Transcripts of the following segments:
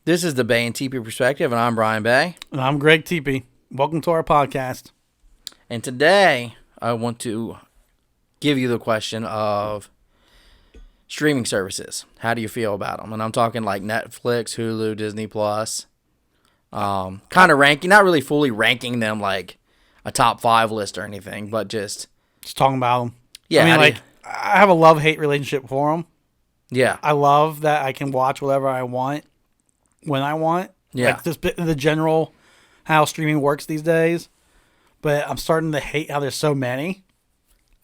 This is the Bay and Tepe Perspective, and I'm Brian Bay. And I'm Greg Tepe. Welcome to our podcast. And today, I want to give you the question of streaming services. How do you feel about them? And I'm talking like Netflix, Hulu, Disney+. Kind of ranking, not really fully ranking them like a top 5 list or anything, but just talking about them. Yeah, I mean, I have a love-hate relationship for them. Yeah. I love that I can watch whatever I want when I want. Yeah. Like just the general how streaming works these days. But I'm starting to hate how there's so many.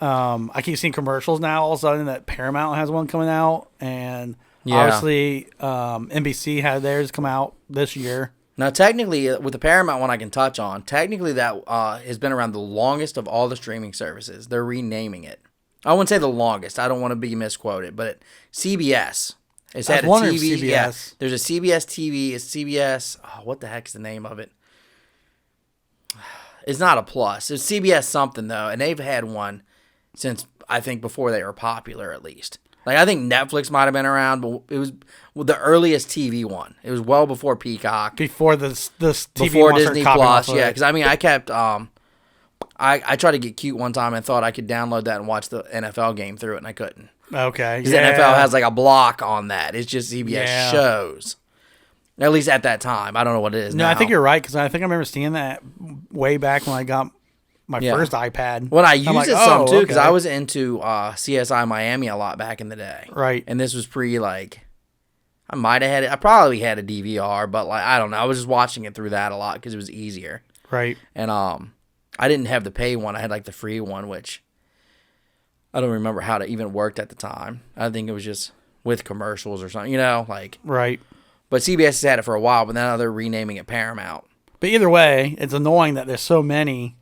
I keep seeing commercials now all of a sudden that Paramount has one coming out. And obviously NBC had theirs come out this year. Now, technically, with the Paramount one I can touch on, technically that has been around the longest of all the streaming services. They're renaming it. I wouldn't say the longest. I don't want to be misquoted, but CBS. It's had a TV. CBS. Yeah, there's a CBS TV. It's CBS. Oh, what the heck's the name of it? It's not a plus. It's CBS something, though, and they've had one since, I think, before they were popular, at least. Like, I think Netflix might have been around, but it was the earliest TV one. It was well before Peacock. Before this TV before Disney Plus, yeah. it. Because, I mean, I kept... I tried to get cute one time and thought I could download that and watch the NFL game through it, and I couldn't. Okay. Because the NFL has like a block on that. It's just CBS shows. At least at that time. I don't know what it is now. No, I think you're right, because I think I remember seeing that way back when I got my first iPad. Well, I used it some too, because okay. I was into CSI Miami a lot back in the day. Right. And this was I might have had it. I probably had a DVR, but like I don't know. I was just watching it through that a lot because it was easier. Right. And I didn't have the pay one. I had like the free one, which I don't remember how it even worked at the time. I think it was just with commercials or something, like. Right. But CBS has had it for a while, but now they're renaming it Paramount. But either way, it's annoying that there's so many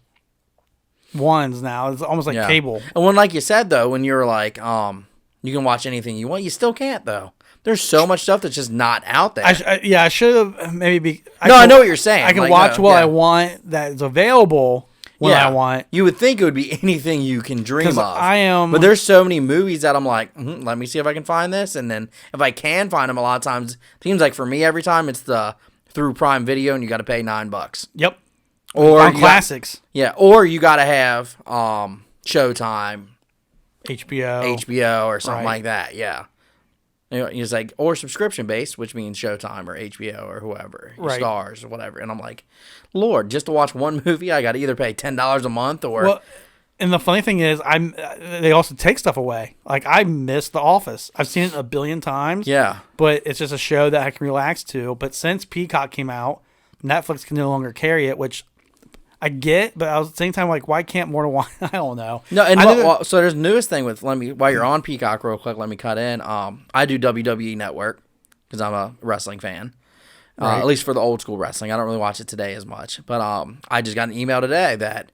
ones now. It's almost like cable. And when, like you said, though, when you're like, you can watch anything you want, you still can't, though. There's so much stuff that's just not out there. I should have maybe. I know what you're saying. I can watch what I want that is available when I want. You would think it would be anything you can dream of. But there's so many movies that I'm like, let me see if I can find this. And then if I can find them, a lot of times, it seems like for me, every time it's through Prime Video and you got to pay $9. Yep. Or on classics. Or you got to have Showtime. HBO or something like that, yeah. It's like, or subscription based, which means Showtime or HBO or whoever, Stars or whatever. And I'm like, Lord, just to watch one movie, I got to either pay $10 a month or. Well, and the funny thing is, they also take stuff away. Like I miss The Office. I've seen it a billion times. Yeah, but it's just a show that I can relax to. But since Peacock came out, Netflix can no longer carry it, which I get. But at the same time, like, why can't more than one? I don't know. No, and so there's the newest thing with while you're on Peacock, real quick, let me cut in. I do WWE Network because I'm a wrestling fan. Right. At least for the old school wrestling. I don't really watch it today as much. But I just got an email today that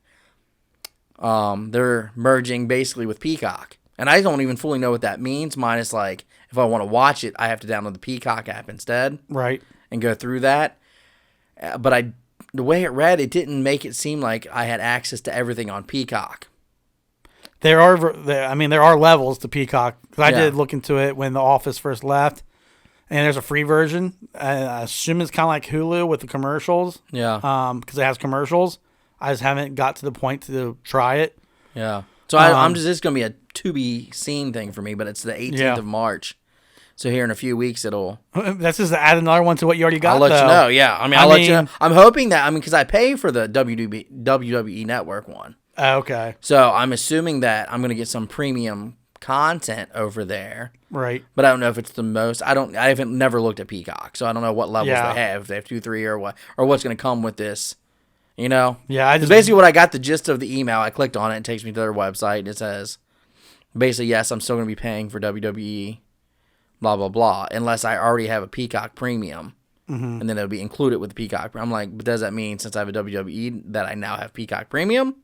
they're merging basically with Peacock. And I don't even fully know what that means, minus like if I want to watch it, I have to download the Peacock app instead. Right. And go through that. But the way it read, it didn't make it seem like I had access to everything on Peacock. There are levels to Peacock. I did look into it when The Office first left. And there's a free version. I assume it's kind of like Hulu with the commercials. Yeah. Because it has commercials. I just haven't got to the point to try it. Yeah. So I'm just, this is going to be a to-be-seen thing for me, but it's the 18th of March. So here in a few weeks, it'll... That's just to add another one to what you already got, I'll let you know, yeah. I'll let you know. I'm hoping that, because I pay for the WWE Network one. Okay. So I'm assuming that I'm going to get some premium content over there. Right. But I don't know if it's the most. I haven't never looked at Peacock, so I don't know what levels they have. If they have 2, 3, or what, or what's going to come with this. Yeah. Basically what I got the gist of the email. I clicked on it. It takes me to their website. And it says, basically, yes, I'm still going to be paying for WWE. Blah blah blah. Unless I already have a Peacock Premium, and then it'll be included with the Peacock. I'm like, but does that mean since I have a WWE that I now have Peacock Premium?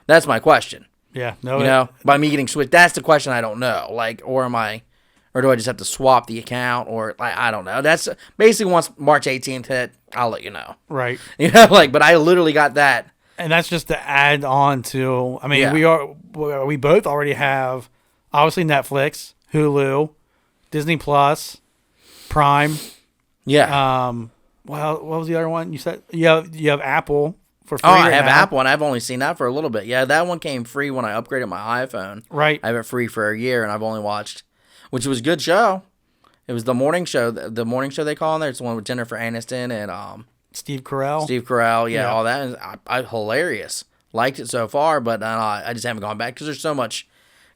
That's my question. Yeah. No. By me getting switched, that's the question I don't know. Like, or do I just have to swap the account? Or like, I don't know. That's basically once March 18th hit, I'll let you know. Right. But I literally got that. And that's just to add on to. I mean, we both already have obviously Netflix, Hulu, Disney Plus, Prime, Yeah. Well, what was the other one you said? You have Apple for free. Oh, I have Apple, and I've only seen that for a little bit. Yeah, that one came free when I upgraded my iPhone. Right. I have it free for a year, and I've only watched, which was a good show. It was the morning show. The morning show they call in there. It's the one with Jennifer Aniston and Steve Carell. Steve Carell, yeah, all that. I hilarious. Liked it so far, but I just haven't gone back because there's so much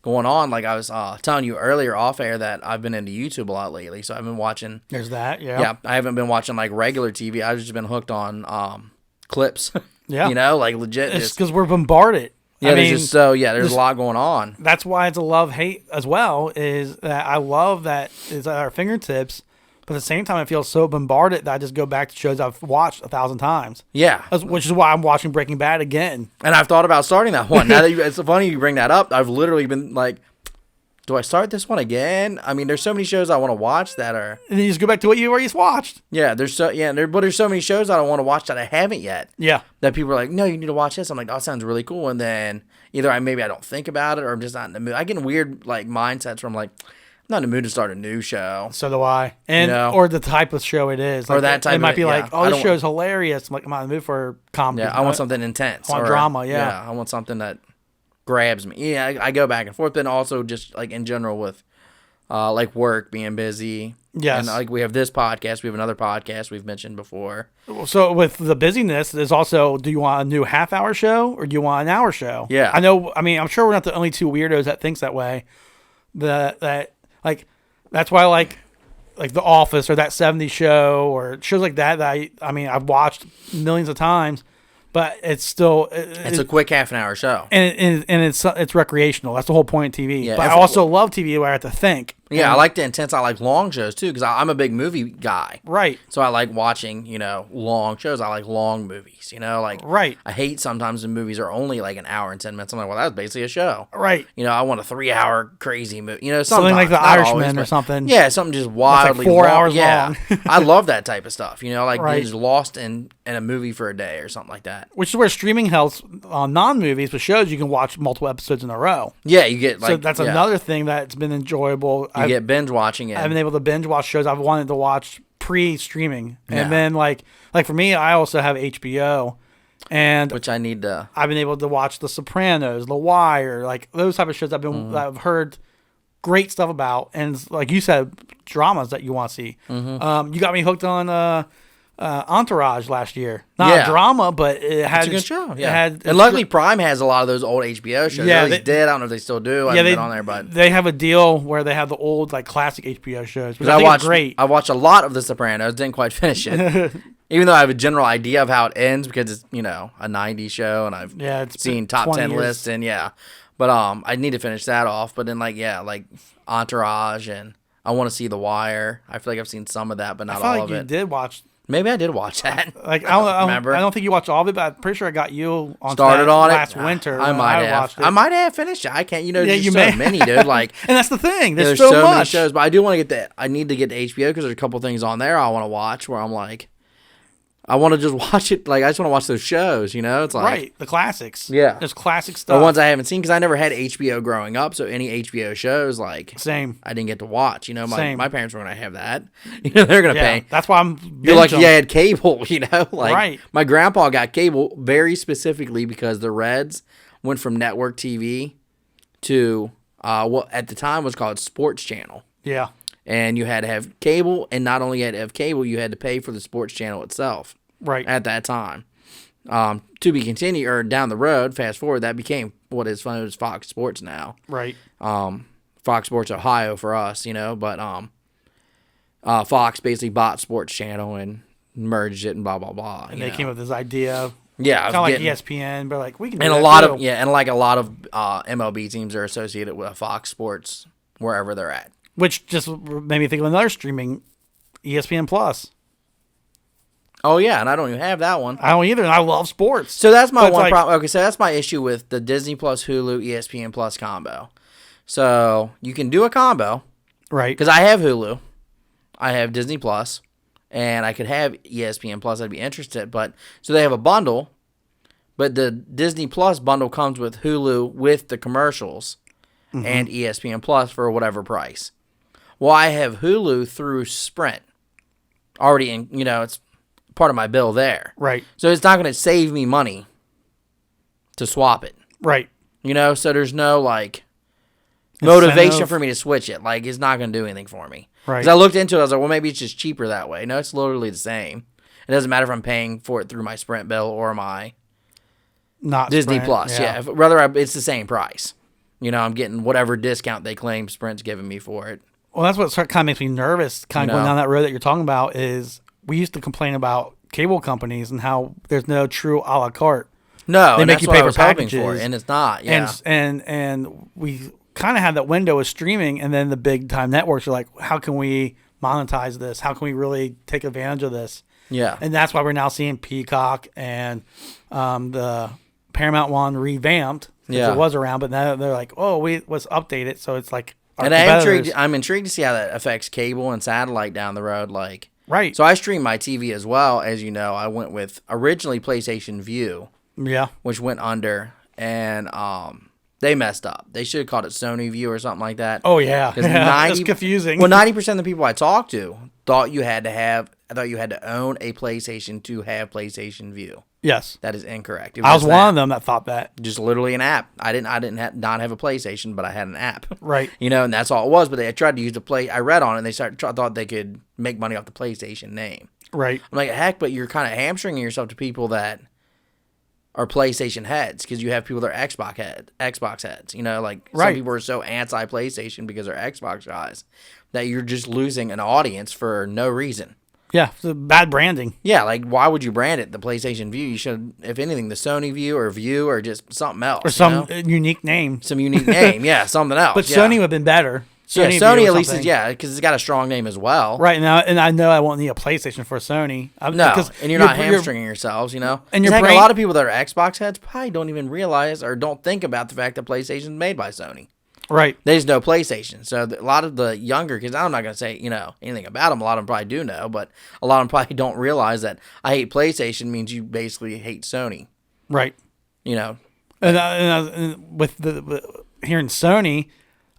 going on. Like I was telling you earlier off air that I've been into YouTube a lot lately, so I've been watching. There's that, yeah. Yeah, I haven't been watching like regular TV. I've just been hooked on clips. Yeah, you know, like legit. It's because we're bombarded. Yeah, I mean, there's a lot going on. That's why it's a love-hate as well. Is that I love that it's at our fingertips. But at the same time, I feel so bombarded that I just go back to shows I've watched 1,000 times. Yeah. Which is why I'm watching Breaking Bad again. And I've thought about starting that one. Now that it's funny you bring that up. I've literally been like, do I start this one again? I mean, there's so many shows I want to watch that are... And then you just go back to what you already watched. Yeah, there's so many shows I don't want to watch that I haven't yet. Yeah. That people are like, no, you need to watch this. I'm like, oh, that sounds really cool. And then either I don't think about it or I'm just not in the mood. I get in weird like mindsets where I'm like... I'm not in the mood to start a new show. So do I. And or the type of show it is. Like, or that type it might be like, oh, this show's want... hilarious. I'm like, I'm not in the mood for comedy. Yeah, I want something intense. I want drama, yeah. Yeah, I want something that grabs me. Yeah, I go back and forth, but also just like in general with like work, being busy. Yes. And like we have this podcast, we have another podcast we've mentioned before. So with the busyness, there's also, do you want a new half-hour show or do you want an hour show? Yeah. I'm sure we're not the only two weirdos that thinks that way. Like, that's why I like The Office or that 70s show or shows like that I've watched millions of times, but it's still... It's a quick half an hour show. And it's recreational. That's the whole point of TV. Yeah, but I also love TV where I have to think. Yeah, I like the intense. I like long shows, too, because I'm a big movie guy. Right. So I like watching, long shows. I like long movies, like... Right. I hate sometimes when movies are only like an hour and 10 minutes. I'm like, well, that's basically a show. Right. I want a 3-hour crazy movie. Something like The Irishman or something. Yeah, something just wildly like 4 hours long. I love that type of stuff, like right. just lost in a movie for a day or something like that. Which is where streaming helps on non-movies, but shows you can watch multiple episodes in a row. Yeah, you get so that's another thing that's been enjoyable. You get binge watching. I've been able to binge watch shows I've wanted to watch pre-streaming. And then like for me, I also have HBO. And which I need to... I've been able to watch The Sopranos, The Wire, like those type of shows that I've heard great stuff about. And like you said, dramas that you want to see. Mm-hmm. You got me hooked on Entourage last year. Not a drama, but it had... It's a good show, yeah. And luckily Prime has a lot of those old HBO shows. Yeah, they did. I don't know if they still do. I haven't been on there, but... They have a deal where they have the old, like, classic HBO shows. Which I watched a lot of The Sopranos. Didn't quite finish it. Even though I have a general idea of how it ends because it's, a 90s show and I've seen top 10 lists and But I need to finish that off. But then like Entourage and I want to see The Wire. I feel like I've seen some of that, but not all of it. You did watch... Maybe I did watch that. Like I don't remember. I don't think you watched all of it, but I'm pretty sure I got you on last winter. I might have. Watched it. I might have finished it. I can't. There's so many, dude. Like, and that's the thing. There's so much. Many shows, but I do want to get that. I need to get to HBO because there's a couple things on there I want to watch where I'm like, I want to just watch it. Like, I just want to watch those shows, It's like... Right, the classics. Yeah. There's classic stuff. The ones I haven't seen, because I never had HBO growing up, so any HBO shows, like... Same. I didn't get to watch, Same. My parents were going to have that. They're going to pay. That's why I'm... You're lucky I had cable, Like, right. My grandpa got cable very specifically because the Reds went from network TV to what at the time was called Sports Channel. Yeah. And you had to have cable, and not only had to have cable, you had to pay for the sports channel itself. Right. At that time. To be continued, or down the road, fast forward, that became what is known as Fox Sports now. Right. Fox Sports Ohio for us, but Fox basically bought Sports Channel and merged it and blah, blah, blah. And they came up with this idea of... Yeah. Kind of like ESPN, but like, we can do and that a lot too. And like a lot of MLB teams are associated with Fox Sports wherever they're at. Which just made me think of another streaming, ESPN Plus. Oh, yeah, and I don't even have that one. I don't either, and I love sports. So that's my one problem. Okay, so that's my issue with the Disney Plus, Hulu, ESPN Plus combo. So you can do a combo. Right. Because I have Hulu. I have Disney Plus. And I could have ESPN Plus. I'd be interested. But so they have a bundle. But the Disney Plus bundle comes with Hulu with the commercials and ESPN Plus for whatever price. Well, I have Hulu through Sprint. already in, it's part of my bill there. Right. So it's not going to save me money to swap it. Right. So there's no motivation for me to switch it. Like, it's not going to do anything for me. Right. Because I looked into it, I was like, well, maybe it's just cheaper that way. No, it's literally the same. It doesn't matter if I'm paying for it through my Sprint bill or my not Disney Sprint, Plus. Yeah. It's the same price. I'm getting whatever discount they claim Sprint's giving me for it. Well, that's what kind of makes me nervous, kind of going down that road that you're talking about, is we used to complain about cable companies and how there's no true a la carte. No, they make you pay for packages, for, and it's not. Yeah. And we kind of had that window of streaming, and then the big time networks are like, how can we monetize this? How can we really take advantage of this? Yeah. And that's why we're now seeing Peacock and the Paramount one revamped. It was around, but now they're like, oh, let's update it. So it's like, and I'm intrigued to see how that affects cable and satellite down the road. Like, right. So I stream my TV as well. As you know, I went with originally PlayStation View. Yeah. Which went under, and they messed up. They should have called it Sony View or something like that. Oh yeah, that's confusing. Well, 90% of the people I talked to thought you had to own a PlayStation to have PlayStation View. Yes, that is incorrect. I was one of them that thought that. Just literally an app. I didn't not have a PlayStation, but I had an app. Right. And that's all it was. But they tried to use the play. I read on it. And they thought they could make money off the PlayStation name. Right. I'm like, heck, but you're kind of hamstringing yourself to people that are PlayStation heads, because you have people that are Xbox heads. Some people are so anti PlayStation because they're Xbox guys that you're just losing an audience for no reason. Yeah, it's bad branding. Yeah, like, why would you brand it the PlayStation View? You should, if anything, the Sony View or just something else. Or some unique name. Some unique name, yeah, something else. But Sony would have been better. Sony at least is, because it's got a strong name as well. Right, now, and I know I won't need a PlayStation for Sony. No, and you're not hamstringing yourselves, And a lot of people that are Xbox heads probably don't even realize or don't think about the fact that PlayStation is made by Sony. Right. They just know PlayStation. So a lot of the younger kids, I'm not going to say, anything about them. A lot of them probably do know, but a lot of them probably don't realize that I hate PlayStation means you basically hate Sony. Right. And with hearing Sony,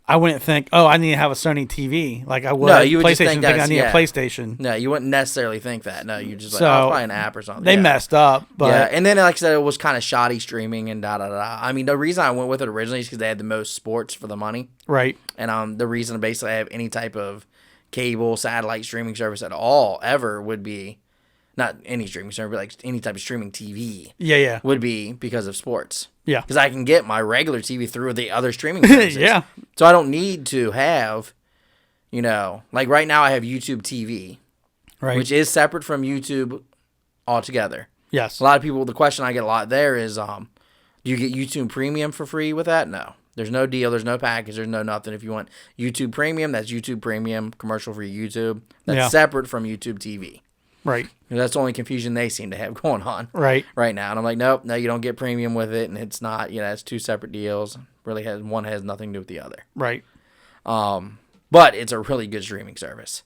I wouldn't think, oh, I need to have a Sony TV. Like I would. No, you would PlayStation just think I need a PlayStation. No, you wouldn't necessarily think that. No, you just probably an app or something. They messed up, but yeah. And then, like I said, it was kind of shoddy streaming and da da da. I mean, the reason I went with it originally is because they had the most sports for the money. Right. And the reason basically I have any type of cable, satellite streaming service at all ever would be not any streaming service, but like any type of streaming TV. Yeah. Would be because of sports. Yeah. Because I can get my regular TV through the other streaming services. Yeah. So I don't need to have, like right now I have YouTube TV. Right. Which is separate from YouTube altogether. Yes. A lot of people, the question I get a lot there is, do you get YouTube Premium for free with that? No. There's no deal. There's no package. There's no nothing. If you want YouTube Premium, that's YouTube Premium, commercial-free YouTube. That's separate from YouTube TV. Right. That's the only confusion they seem to have going on right now. And I'm like, nope, no, you don't get premium with it, and it's not, it's two separate deals. Really one has nothing to do with the other. Right. But it's a really good streaming service.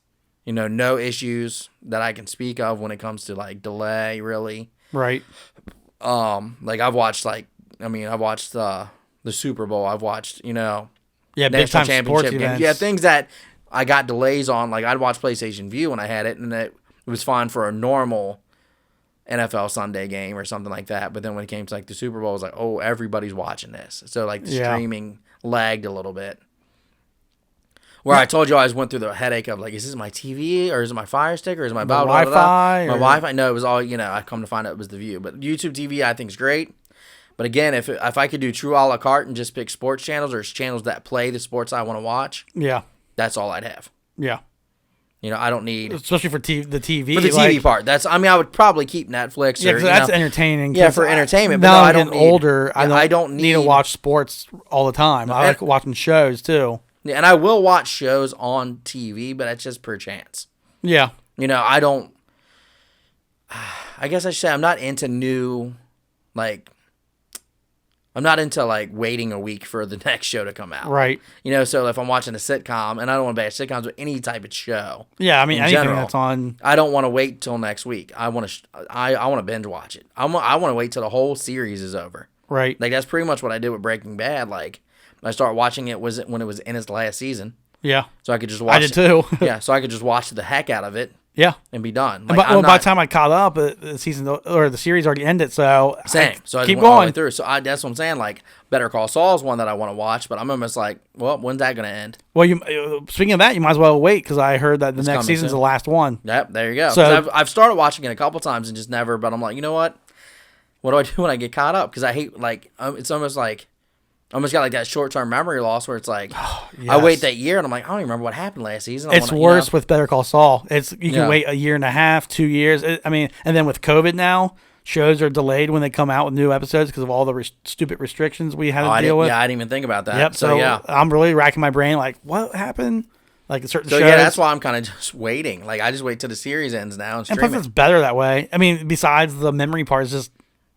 No issues that I can speak of when it comes to like delay, really. Right. Like I've watched the Super Bowl. I've watched, big time sports events. Yeah, things that I got delays on. Like I'd watch PlayStation View when I had it, and it was fine for a normal NFL Sunday game or something like that. But then when it came to like the Super Bowl, it was like, oh, everybody's watching this. So like the streaming lagged a little bit. Where I told you I always went through the headache of like, is this my TV or is it my Fire Stick or is it my Wi-Fi? My Wi-Fi? No, it was all, I come to find out it was the View. But YouTube TV I think is great. But again, if I could do true a la carte and just pick sports channels or channels that play the sports I want to watch, that's all I'd have. Yeah. I don't need... Especially for the TV. For the TV part. I would probably keep Netflix. Yeah, because that's entertaining. Yeah, for entertainment. Now I don't older. I don't need to watch sports all the time. I like watching shows, too. Yeah, and I will watch shows on TV, but that's just per chance. Yeah. I don't... I guess I should say I'm not into new... I'm not into waiting a week for the next show to come out. Right. So if I'm watching a sitcom, and I don't want to bash sitcoms with any type of show. Yeah, I mean anything that's on. I don't want to wait till next week. I want to binge watch it. I want to wait till the whole series is over. Right. That's pretty much what I did with Breaking Bad. I started watching it when it was in its last season. Yeah. So I could just watch. I did too. Yeah. So I could just watch the heck out of it. Yeah, and be done. Like, by the time I caught up, the season or the series already ended. So same. So I keep just went all the way going through. So that's what I'm saying. Like Better Call Saul is one that I want to watch, but I'm almost like, well, when's that going to end? Well, speaking of that, you might as well wait because I heard that the next season's the last one. Yep, there you go. So I've started watching it a couple times and just never. But I'm like, you know what? What do I do when I get caught up? Because I hate it's almost like. I almost got like that short-term memory loss where it's like, yes. I wait that year and I'm like, I don't even remember what happened last season. It's worse with Better Call Saul. You can wait a year and a half, 2 years. And then with COVID now, shows are delayed when they come out with new episodes because of all the stupid restrictions we had to deal with. Yeah, I didn't even think about that. Yep. So yeah, I'm really racking my brain like, what happened? Like certain shows. Yeah, that's why I'm kind of just waiting. Like I just wait till the series ends now and stream plus, it's better that way. I mean, besides the memory part,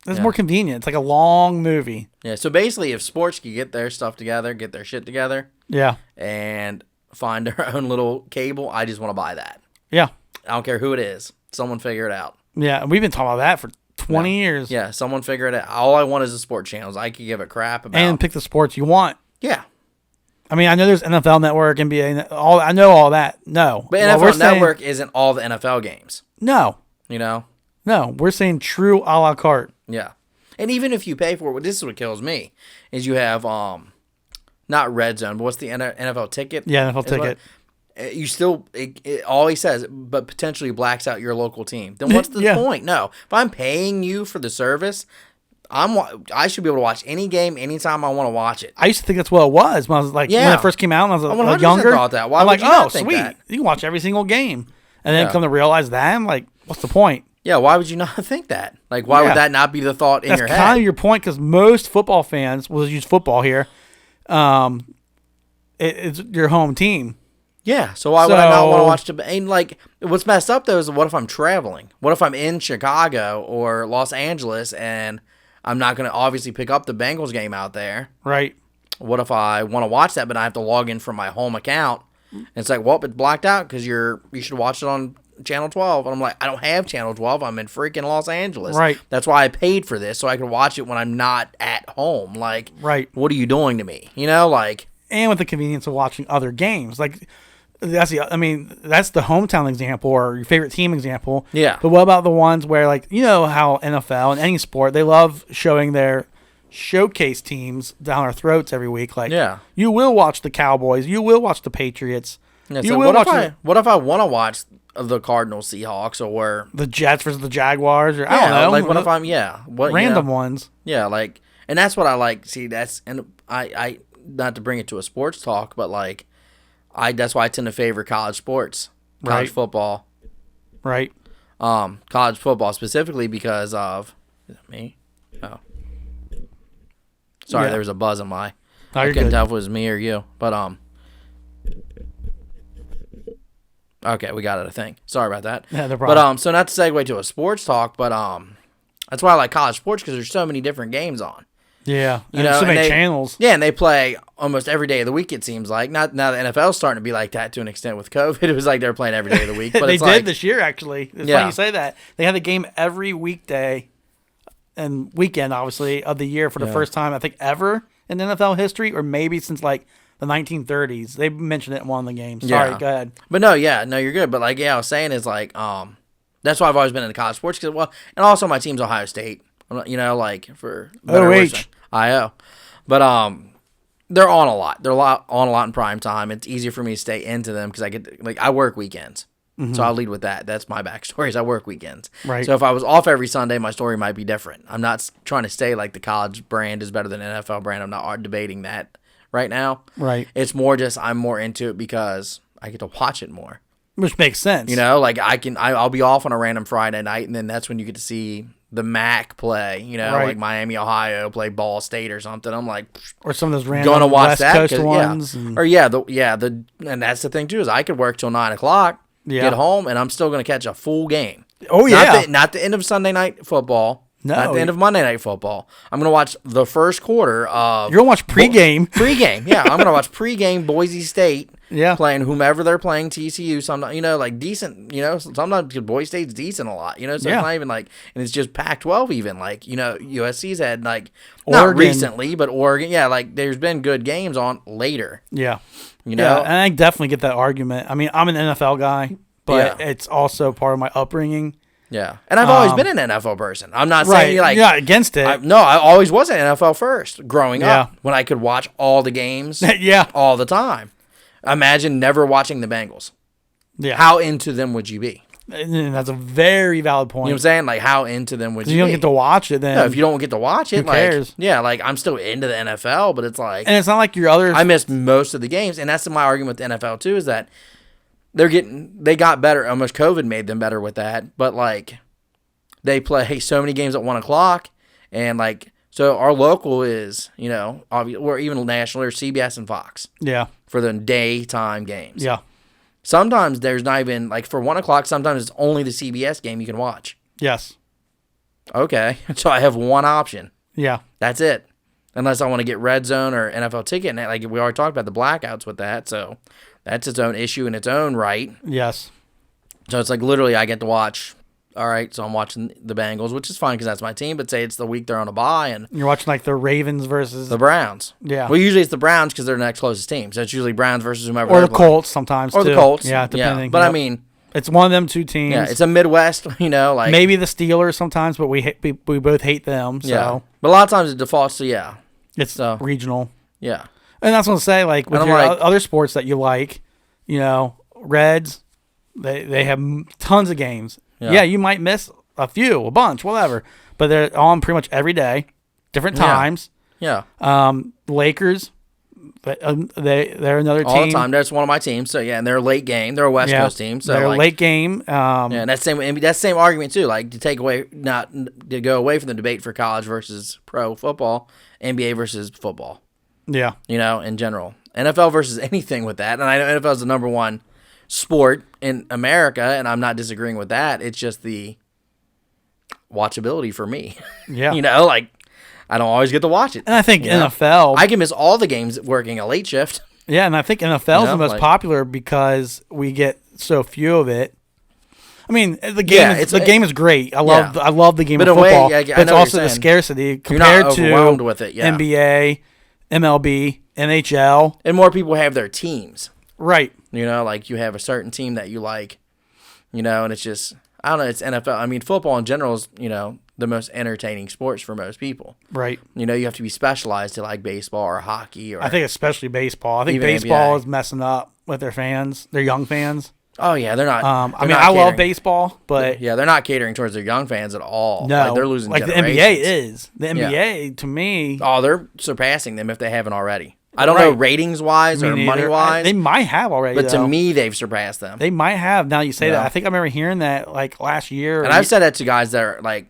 it's more convenient. It's like a long movie. Yeah, so basically if sports can get their stuff together, get their shit together, and find their own little cable, I just want to buy that. Yeah. I don't care who it is. Someone figure it out. Yeah, and we've been talking about that for 20 years. Yeah, someone figure it out. All I want is the sports channels. I can give a crap about. And pick the sports you want. Yeah. I mean, I know there's NFL Network, NBA, I know all that. No. But NFL Network isn't all the NFL games. No. You know? No, we're saying true a la carte. Yeah. And even if you pay for it, this is what kills me, is you have, not Red Zone, but what's the NFL ticket? Yeah, NFL ticket. You still, it always says, but potentially blacks out your local team. Then what's the point? No. If I'm paying you for the service, I should be able to watch any game anytime I want to watch it. I used to think that's what it was when I was like, when it first came out and I was younger. Thought that. Why I'm would like, you not think sweet. that? You can watch every single game. And then come to realize that, I'm like, what's the point? Yeah, why would you not think that? Like, why would that not be the thought in your head? That's kind of your point, because most football fans, we'll use football here, it's your home team. Yeah, so why would I not want to watch the... And, like, what's messed up, though, is what if I'm traveling? What if I'm in Chicago or Los Angeles, and I'm not going to obviously pick up the Bengals game out there? Right. What if I want to watch that, but I have to log in from my home account? And it's like, well, it's blacked out because you should watch it on Channel 12. And I'm like, I don't have Channel 12. I'm in freaking Los Angeles. Right. That's why I paid for this, so I can watch it when I'm not at home. Like, what are you doing to me? You know, like... And with the convenience of watching other games. Like, that's the hometown example or your favorite team example. Yeah. But what about the ones where, like, you know how NFL and any sport, they love showing their showcase teams down our throats every week. Like, you will watch the Cowboys. You will watch the Patriots. Yeah, you will watch what if I want to watch the Cardinals, Seahawks, or the Jets versus the Jaguars, or I don't know. Like, what if I'm random ones? Yeah, like, and that's what I like. See, I not to bring it to a sports talk, but like, that's why I tend to favor college sports, college football, right? College football specifically because of me. Oh, sorry, there was a buzz on my. I couldn't tell if it was me or you, but okay, we got it. I think. Sorry about that. Yeah, no problem. But so not to segue to a sports talk, but that's why I like college sports because there's so many different games on. Yeah, you know, so many channels. Yeah, and they play almost every day of the week. It seems like not now the NFL's starting to be like that to an extent with COVID. It was like they're playing every day of the week. But they did this year actually. It's funny you say that. They had the game every weekday and weekend, obviously, of the year for the first time I think ever in NFL history, or maybe since like the 1930s. They mentioned it in one of the games. Sorry, go ahead. But no, you're good. But like, I was saying is like, that's why I've always been into college sports because and also my team's Ohio State. You know, like for IO, but they're on a lot. They're on a lot in prime time. It's easier for me to stay into them because I work weekends, so I'll lead with that. That's my backstory. Is I work weekends. Right. So if I was off every Sunday, my story might be different. I'm not trying to say like the college brand is better than NFL brand. I'm not debating that right now. Right. It's more just I'm more into it because I get to watch it more. Which makes sense. You know, like I'll be off on a random Friday night, and then that's when you get to see the MAC play, you know, like Miami, Ohio, play Ball State or something. I'm like, or some of those random gonna watch West Coast ones. And that's the thing too is I could work till 9:00, get home, and I'm still gonna catch a full game. Oh yeah, not the end of Sunday night football. No, not the end of Monday Night Football. I'm gonna watch the first quarter of. You're gonna watch pregame. Pregame, yeah. I'm gonna watch pregame Boise State. Yeah, playing whomever they're playing, TCU. Sometimes, you know, like decent. You know, sometimes because Boise State's decent a lot. You know, so it's not even like, and it's just Pac-12 even. Like, you know, USC's had like Oregon. Not recently, but Oregon. Yeah, like there's been good games on later. Yeah, you know, and I definitely get that argument. I mean, I'm an NFL guy. but it's also part of my upbringing. Yeah, and I've always been an NFL person. I'm not saying against it. I always was an NFL first growing up when I could watch all the games all the time. Imagine never watching the Bengals. Yeah. How into them would you be? And that's a very valid point. You know what I'm saying? Like, how into them would you be? You don't get to watch it then. No, if you don't get to watch it, who cares? I'm still into the NFL, but it's like... And it's not like your other... I missed most of the games, and that's my argument with the NFL, too, is that they got better. Almost COVID made them better with that, but, like, they play so many games at 1 o'clock, and, like, so our local is, or even national, or CBS and Fox. Yeah. For the daytime games. Yeah. Sometimes there's not even, like, for 1 o'clock, sometimes it's only the CBS game you can watch. Yes. Okay. So I have one option. Yeah. That's it. Unless I want to get Red Zone or NFL Ticket. And like we already talked about the blackouts with that. So that's its own issue in its own right. Yes. So it's like literally I get to watch. All right, so I'm watching the Bengals, which is fine because that's my team. But say it's the week they're on a bye, and you're watching like the Ravens versus the Browns. Yeah. Well, usually it's the Browns because they're the next closest team. So it's usually Browns versus whomever. Or the Colts sometimes. Or the Colts. Yeah, depending. Yeah. But I mean, it's one of them two teams. Yeah, it's a Midwest. Like maybe the Steelers sometimes, but we both hate them. So. Yeah. But a lot of times it defaults to it's regional. Yeah. And that's what I'm saying. Like with your other sports that you like, Reds, they have tons of games. Yeah, you might miss a bunch, whatever. But they're on pretty much every day, different times. Yeah. Lakers, they're another team. All the time. That's one of my teams. So, and they're a late game. They're a West Coast team. So they're a late game. And that's the same argument, too. Like, to go away from the debate for college versus pro football, NBA versus football. Yeah. In general. NFL versus anything with that. And I know NFL is the number one sport in America, and I'm not disagreeing with that. It's just the watchability for me. Yeah. I don't always get to watch it. And I think NFL... I can miss all the games working a late shift. Yeah, and I think NFL is the most popular because we get so few of it. I mean, the game is great. I love the game of football. But it's also the scarcity compared to with it, NBA, MLB, NHL. And more people have their teams. Right. Like you have a certain team that you like, and it's just, I don't know, it's NFL. I mean, football in general is, the most entertaining sports for most people. Right. You have to be specialized to like baseball or hockey. Or I think especially baseball. I think baseball is messing up with their fans, their young fans. Oh, yeah, they're not. I love baseball, but... Yeah, they're not catering towards their young fans at all. No. They're losing the NBA is. The NBA, to me... Oh, they're surpassing them if they haven't already. I don't know ratings-wise or money-wise. They might have already, but to me, they've surpassed them. They might have. Now you say that. I think I remember hearing that last year. And I've said that to guys that are like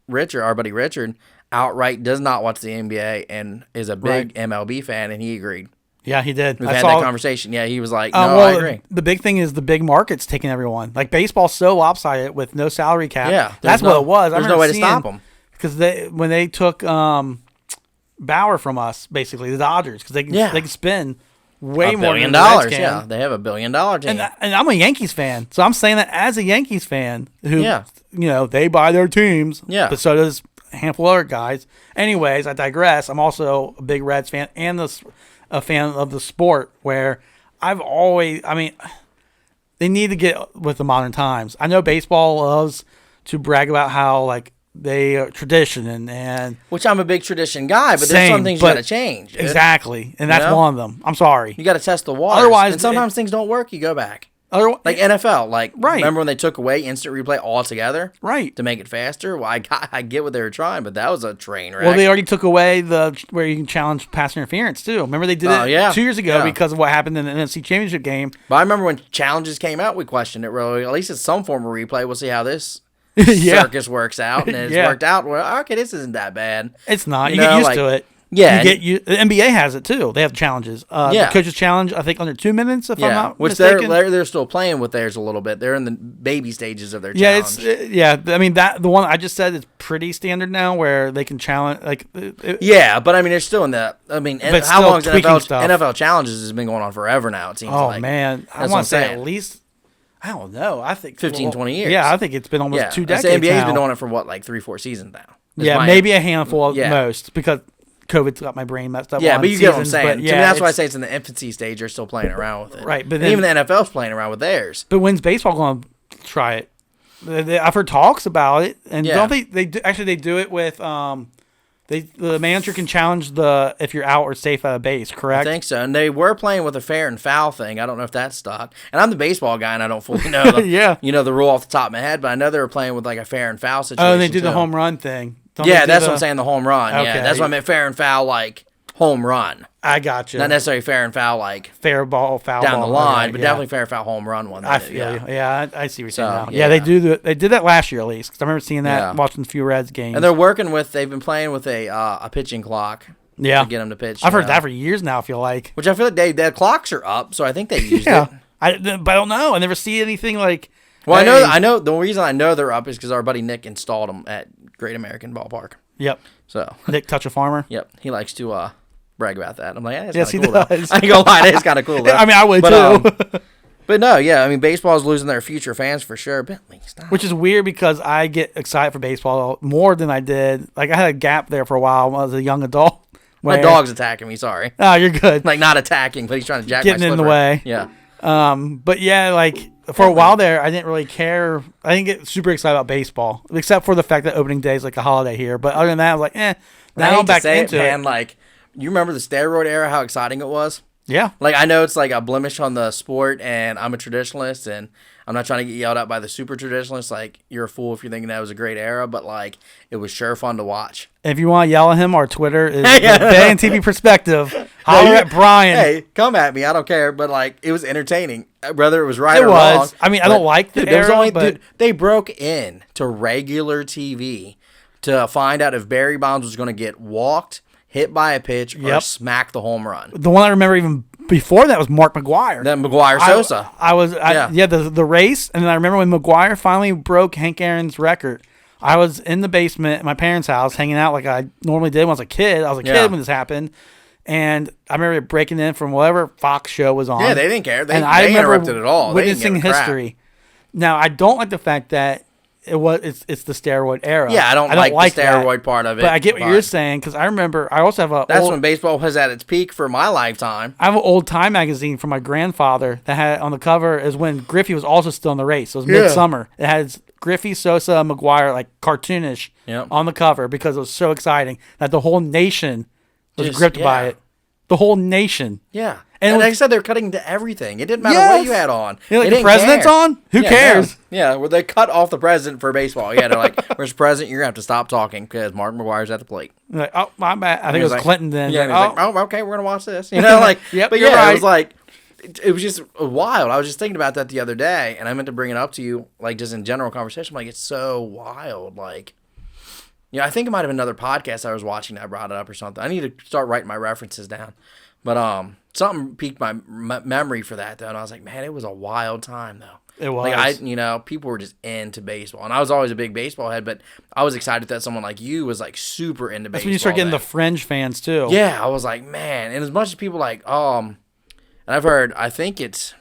Richard, our buddy Richard, outright does not watch the NBA and is a big MLB fan, and he agreed. Yeah, he did. We've had that conversation. Yeah, he was like, no, I agree. The big thing is the big market's taking everyone. Like, baseball's so lopsided with no salary cap. Yeah. That's what it was. There's no way to stop them. Because when they took Bauer from us, basically, the Dodgers, because they can spend way more than the Reds can. Yeah, they have $1 billion team. And I'm a Yankees fan, so I'm saying that as a Yankees fan who, they buy their teams, but so does a handful of other guys. Anyways, I digress. I'm also a big Reds fan and a fan of the sport where they need to get with the modern times. I know baseball loves to brag about how, they are tradition and which I'm a big tradition guy, but there's some things you got to change. Dude. Exactly, and that's one of them. I'm sorry. You got to test the waters. Otherwise, and sometimes things don't work. You go back. Like NFL, remember when they took away instant replay altogether? Right. To make it faster? Well, I get what they were trying, but that was a train wreck. Well, they already took away where you can challenge pass interference, too. Remember they did it 2 years ago because of what happened in the NFC Championship game. But I remember when challenges came out, we questioned it really. At least it's some form of replay. We'll see how this circus works out. And it's worked out. Well, okay, this isn't that bad. It's not. You get used to it. Yeah, the NBA has it too. They have challenges. The coaches challenge, I think, under 2 minutes. If I'm not mistaken. They're still playing with theirs a little bit. They're in the baby stages of their challenge. I mean the one I just said is pretty standard now, where they can challenge but I mean they're still in the. I mean, how long NFL challenges has been going on forever now? It seems like. Oh man, I want to say at least. I don't know. I think 15, 20 years. Yeah, I think it's been almost 2 decades. The NBA's been doing it for 3-4 seasons now. Maybe a handful at most because. COVID's got my brain messed up. Yeah, but you get what I'm saying. Yeah, to me, that's why I say it's in the infancy stage. They're still playing around with it. Right, but then, even the NFL's playing around with theirs. But when's baseball going to try it? I've heard talks about it, and don't they do it with the manager can challenge if you're out or safe at a base, correct? I think so. And they were playing with a fair and foul thing. I don't know if that stuck. And I'm the baseball guy, and I don't fully know the rule off the top of my head, but I know they were playing with like a fair and foul situation. Oh, and they do the home run thing. That's what I'm saying, the home run. Okay. Yeah, that's what I meant, fair and foul, like home run. I got you. Not necessarily fair and foul, like fair ball, foul down ball, the line, but definitely fair and foul home run one. I feel you. Yeah, I see what you're saying now. Yeah, they do. They did that last year at least, because I remember seeing that watching a few Reds games. And they've been playing with a pitching clock. Yeah, to get them to pitch. I've heard that for years now. I feel like, which I feel like their clocks are up, so I think they used it. But I don't know. I never see anything like. Well, I know. The reason I know they're up is because our buddy Nick installed them at Great American Ballpark. Yep. So Nick Touch a Farmer. Yep. He likes to brag about that. I'm like, yes, he cool does. Though. I ain't gonna lie, it's kind of cool. Though. I mean, I would too. But no, yeah, I mean, baseball's losing their future fans for sure. Bentley, stop. Which is weird because I get excited for baseball more than I did. Like I had a gap there for a while when I was a young adult. My dog's attacking me. Sorry. Oh, you're good. Like not attacking, but he's trying to jack getting my slipper. in the way. Yeah. But yeah, like for a while there, I didn't really care. I didn't get super excited about baseball, except for the fact that opening day is like a holiday here. But other than that, I was like, Now I'm back into it. Man, like, you remember the steroid era? How exciting it was. Yeah. Like, I know it's like a blemish on the sport, and I'm a traditionalist, and I'm not trying to get yelled at by the super traditionalists. Like, you're a fool if you're thinking that was a great era, but like, it was sure fun to watch. If you want to yell at him, our Twitter is Bay and TV Perspective. Holler at Brian. Hey, come at me. I don't care. But like, it was entertaining. Whether it was right or wrong. Wrong, I mean, I don't like the era, but they broke in to regular TV to find out if Barry Bonds was going to get walked, hit by a pitch, or smack the home run. The one I remember even before that was Mark McGwire. Then McGwire-Sosa. The race, and then I remember when McGwire finally broke Hank Aaron's record. I was in the basement at my parents' house hanging out like I normally did when I was a kid. I was a kid when this happened. And I remember breaking in from whatever Fox show was on. Yeah, they didn't care. They interrupted it all. Witnessing history. Now, I don't like the fact that it's the steroid era. Yeah, I don't like the steroid part of it. But I get what you're saying, because I remember I also have That's when baseball was at its peak for my lifetime. I have an old Time magazine from my grandfather that had on the cover is when Griffey was also still in the race. So it was midsummer. It had Griffey, Sosa, McGwire, like cartoonish on the cover because it was so exciting that the whole nation was gripped by it. The whole nation. Yeah. And like I said, they're cutting to everything. It didn't matter what you had on. Like the president's on? Who cares? Yeah, well, they cut off the president for baseball. Yeah, they're like, where's the president? You're going to have to stop talking because Mark McGwire's at the plate. Like, oh, my bad. I think it was Clinton then. Yeah, like, okay, we're going to watch this. You know, like, but it was like, it was just wild. I was just thinking about that the other day, and I meant to bring it up to you, like, just in general conversation. Like, it's so wild. Like, I think it might have been another podcast I was watching that I brought it up or something. I need to start writing my references down. But something piqued my memory for that, though, and I was like, man, it was a wild time, though. It was. Like, people were just into baseball, and I was always a big baseball head, but I was excited that someone like you was, like, super into baseball. That's when you start getting the fringe fans, too. Yeah, I was like, man, and as much as people like, and I've heard, I think it's,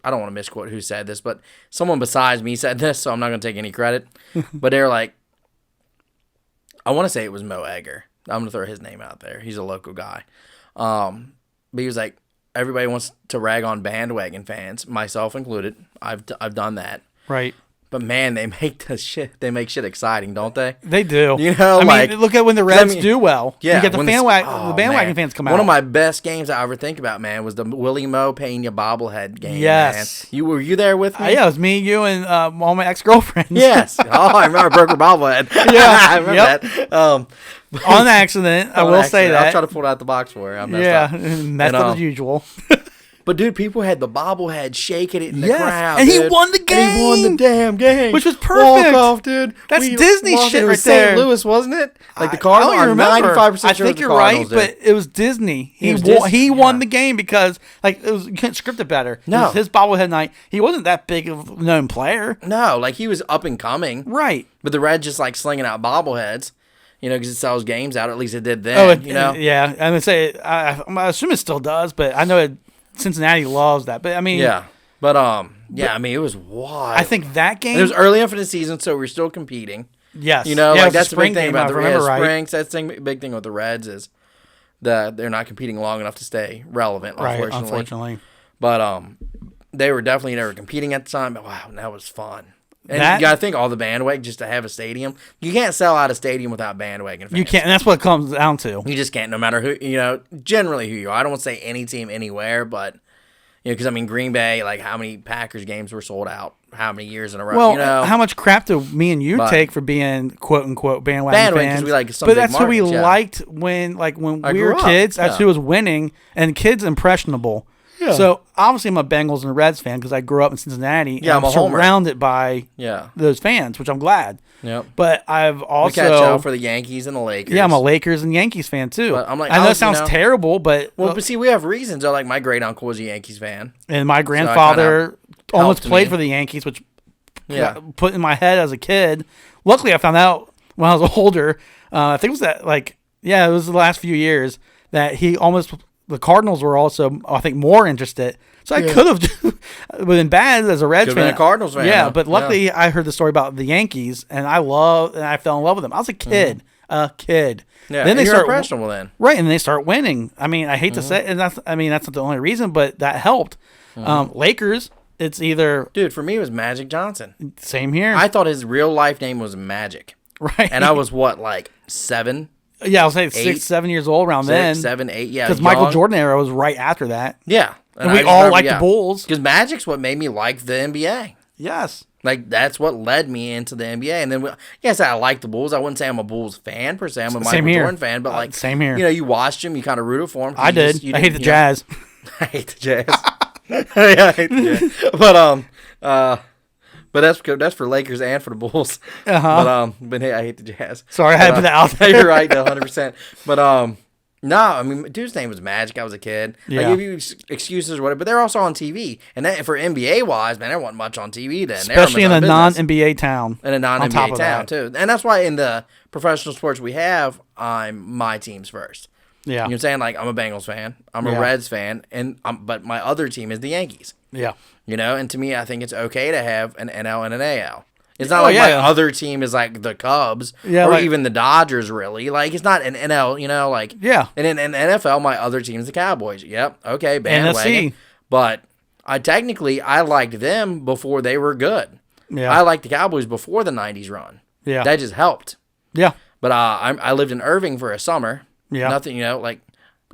I don't want to misquote who said this, but someone besides me said this, so I'm not going to take any credit, but they're like, I want to say it was Mo Egger. I'm going to throw his name out there. He's a local guy. But he was like, everybody wants to rag on bandwagon fans, myself included. I've done that. Right. But man, they make shit exciting, don't they? They do. I mean, look at when the Reds do well. Yeah, you get the bandwagon fans come out. One of my best games I ever think about, man, was the Willie Mo Pena bobblehead game. Yes. Man. Were you there with me? Yeah, it was me, you, and all my ex-girlfriends. Yes. Oh, I remember broke her bobblehead. Yeah, I remember that. On accident, I will say that. I'll try to pull it out the box for her. I messed up. Messed up as usual. But, dude, people had the bobblehead shaking it in the crowd. And dude. he won the game. And he won the damn game. Which was perfect. Walk off, dude. That's Disney shit right there. there. St. Louis, wasn't it? Like the Cardinals. I don't remember. 95% I sure think you're Cardinals right, but it was Disney. He won the game because you couldn't script it better. No. It was his bobblehead night. He wasn't that big of a known player. No, like he was up and coming. Right. But the Reds just like slinging out bobbleheads. Because it sells games out. At least it did then. Yeah. I'm gonna say I assume it still does, but I know Cincinnati loves that. But I mean, I mean, it was wild. I think that game. And it was early enough in the season, so we're still competing. Yes. That's the big thing about the Reds. Springs. That's the big thing with the Reds is they're not competing long enough to stay relevant, right, unfortunately. But they were definitely never competing at the time. But wow, that was fun. And you got to think all the bandwagon just to have a stadium. You can't sell out a stadium without bandwagon fans. You can't, and that's what it comes down to. You just can't, no matter who, generally who you are. I don't want to say any team anywhere, but, because, Green Bay, like, how many Packers games were sold out? How many years in a row? Well, how much crap do me and you take for being, quote-unquote, bandwagon fans? We like some but that's who we liked when we were kids. That's who was winning, and kids impressionable. Yeah. So, obviously, I'm a Bengals and Reds fan because I grew up in Cincinnati. Yeah, and I'm surrounded by those fans, which I'm glad. Yep. But I've also... We catch out for the Yankees and the Lakers. Yeah, I'm a Lakers and Yankees fan, too. But I'm like, I know it sounds terrible, but... Well, but see, we have reasons. Like, my great-uncle was a Yankees fan. And my grandfather almost played for the Yankees, which put in my head as a kid. Luckily, I found out when I was older. I think it was it was the last few years that he almost... The Cardinals were also, I think, more interested. So I could have been bad as a Reds fan. Been a Cardinals fan. Yeah, but luckily I heard the story about the Yankees, and I fell in love with them. I was a kid. Yeah, then they start impressionable then. Right, and they start winning. I hate to say it, and that's not the only reason, but that helped. Lakers, it's either... Dude, for me, it was Magic Johnson. Same here. I thought his real life name was Magic. Right. And I was, 7? Yeah, I was saying 6, 7 years old around then. 7, 8, yeah. Because Michael Jordan era was right after that. Yeah. And we all liked the Bulls. Because Magic's what made me like the NBA. Yes. Like, that's what led me into the NBA. And then, yes, I like the Bulls. I wouldn't say I'm a Bulls fan, per se. I'm a Michael Jordan fan. But, same here. You watched him. You kind of rooted for him. I did. I hate the Jazz. I hate the Jazz. I hate the Jazz. But that's for Lakers and for the Bulls. But hey, I hate the Jazz. Sorry, I had to put that out there. You're right, 100%. But no, dude's name was Magic. I was a kid. Yeah. I give you excuses or whatever, but they're also on TV. And that, for NBA wise, man, there wasn't much on TV then. Especially in a non-NBA town. In a non-NBA town too, and that's why in the professional sports we have, my team's first. Yeah, you know what I'm saying? Like, I'm a Bengals fan, I'm a Reds fan, and but my other team is the Yankees. Yeah. And to me, I think it's okay to have an NL and an AL. It's not my other team is like the Cubs or even the Dodgers, really. Like, it's not an NL, Yeah. And in NFL, my other team is the Cowboys. Yep. Okay, bandwagon. But I liked them before they were good. Yeah. I liked the Cowboys before the 90s run. Yeah. That just helped. Yeah. But I lived in Irving for a summer. Yeah. Nothing,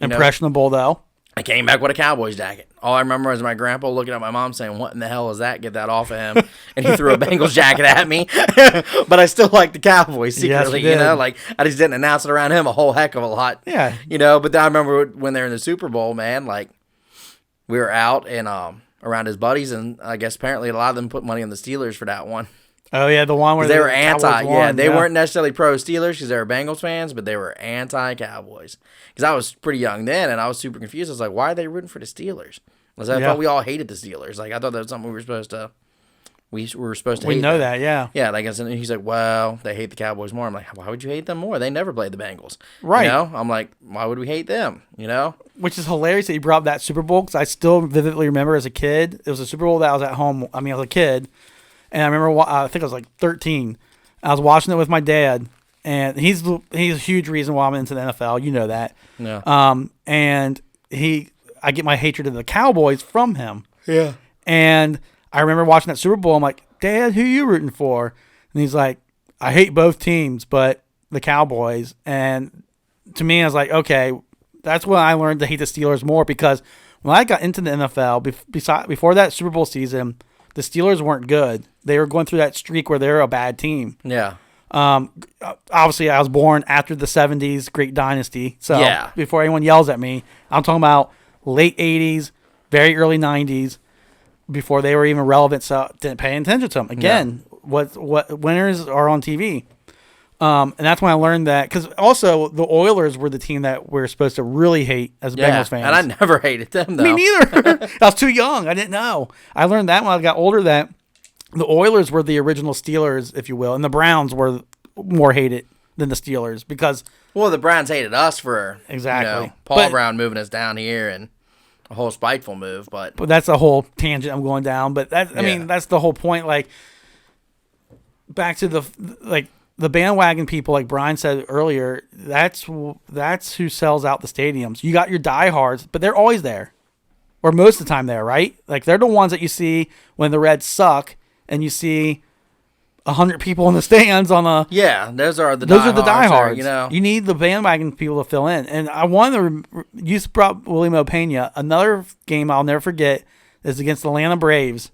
impressionable, though. I came back with a Cowboys jacket. All I remember was my grandpa looking at my mom saying, "What in the hell is that? Get that off of him." And he threw a Bengals jacket at me. But I still like the Cowboys secretly, I just didn't announce it around him a whole heck of a lot. Yeah. But then I remember when they were in the Super Bowl, man, we were out and around his buddies, and I guess apparently a lot of them put money on the Steelers for that one. Oh, yeah, the one where they were anti. Yeah, they weren't necessarily pro Steelers because they were Bengals fans, but they were anti-Cowboys. Because I was pretty young then, and I was super confused. I was like, why are they rooting for the Steelers? I thought we all hated the Steelers. Like, I thought that was something we were supposed to hate. We know that, yeah. Yeah, and he's like, well, they hate the Cowboys more. I'm like, why would you hate them more? They never played the Bengals. Right. I'm like, why would we hate them? Which is hilarious that you brought up that Super Bowl, because I still vividly remember as a kid. It was a Super Bowl that I was at home. I was a kid. And I remember, I think I was like 13. I was watching it with my dad, and he's a huge reason why I'm into the NFL. You know that. Yeah. And I get my hatred of the Cowboys from him. Yeah. And I remember watching that Super Bowl. I'm like, Dad, who you rooting for? And he's like, I hate both teams, but the Cowboys. And to me, I was like, okay, that's when I learned to hate the Steelers more, because when I got into the NFL, before that Super Bowl season, the Steelers weren't good. They were going through that streak where they were a bad team. Yeah. Obviously, I was born after the 70s, great dynasty. So before anyone yells at me, I'm talking about late 80s, very early 90s, before they were even relevant. So didn't pay attention to them. Again, what winners are on TV. And that's when I learned that, because also the Oilers were the team that we're supposed to really hate as Bengals fans. And I never hated them, though. Me neither. I was too young. I didn't know. I learned that when I got older, that the Oilers were the original Steelers, if you will, and the Browns were more hated than the Steelers because... Well, the Browns hated us for exactly Paul Brown moving us down here and a whole spiteful move, but that's a whole tangent I'm going down. But I mean, that's the whole point. Like, back to the bandwagon people, like Brian said earlier, that's who sells out the stadiums. You got your diehards, but they're always there, or most of the time there, right? Like they're the ones that you see when the Reds suck, and you see 100 people in the stands on a those are the diehards. You know, you need the bandwagon people to fill in. And I wanted to you brought William Opeña. Another game I'll never forget is against the Atlanta Braves,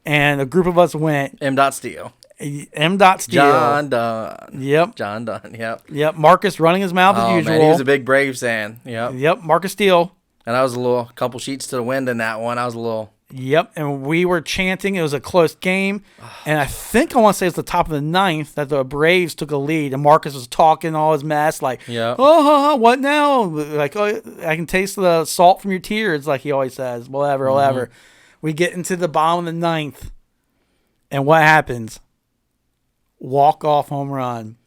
and a group of us went. M. Steele. John Dunn. Yep. John Dunn. Yep. Marcus running his mouth as usual. Man, he was a big Braves fan. Yep. Marcus Steele. And I was a couple sheets to the wind in that one. I was a little. Yep. And we were chanting. It was a close game. And I think I want to say it was the top of the ninth that the Braves took a lead. And Marcus was talking all his mess. Like, what now? Like, oh, I can taste the salt from your tears, like he always says. Whatever. We get into the bottom of the ninth. And what happens? Walk-off home run.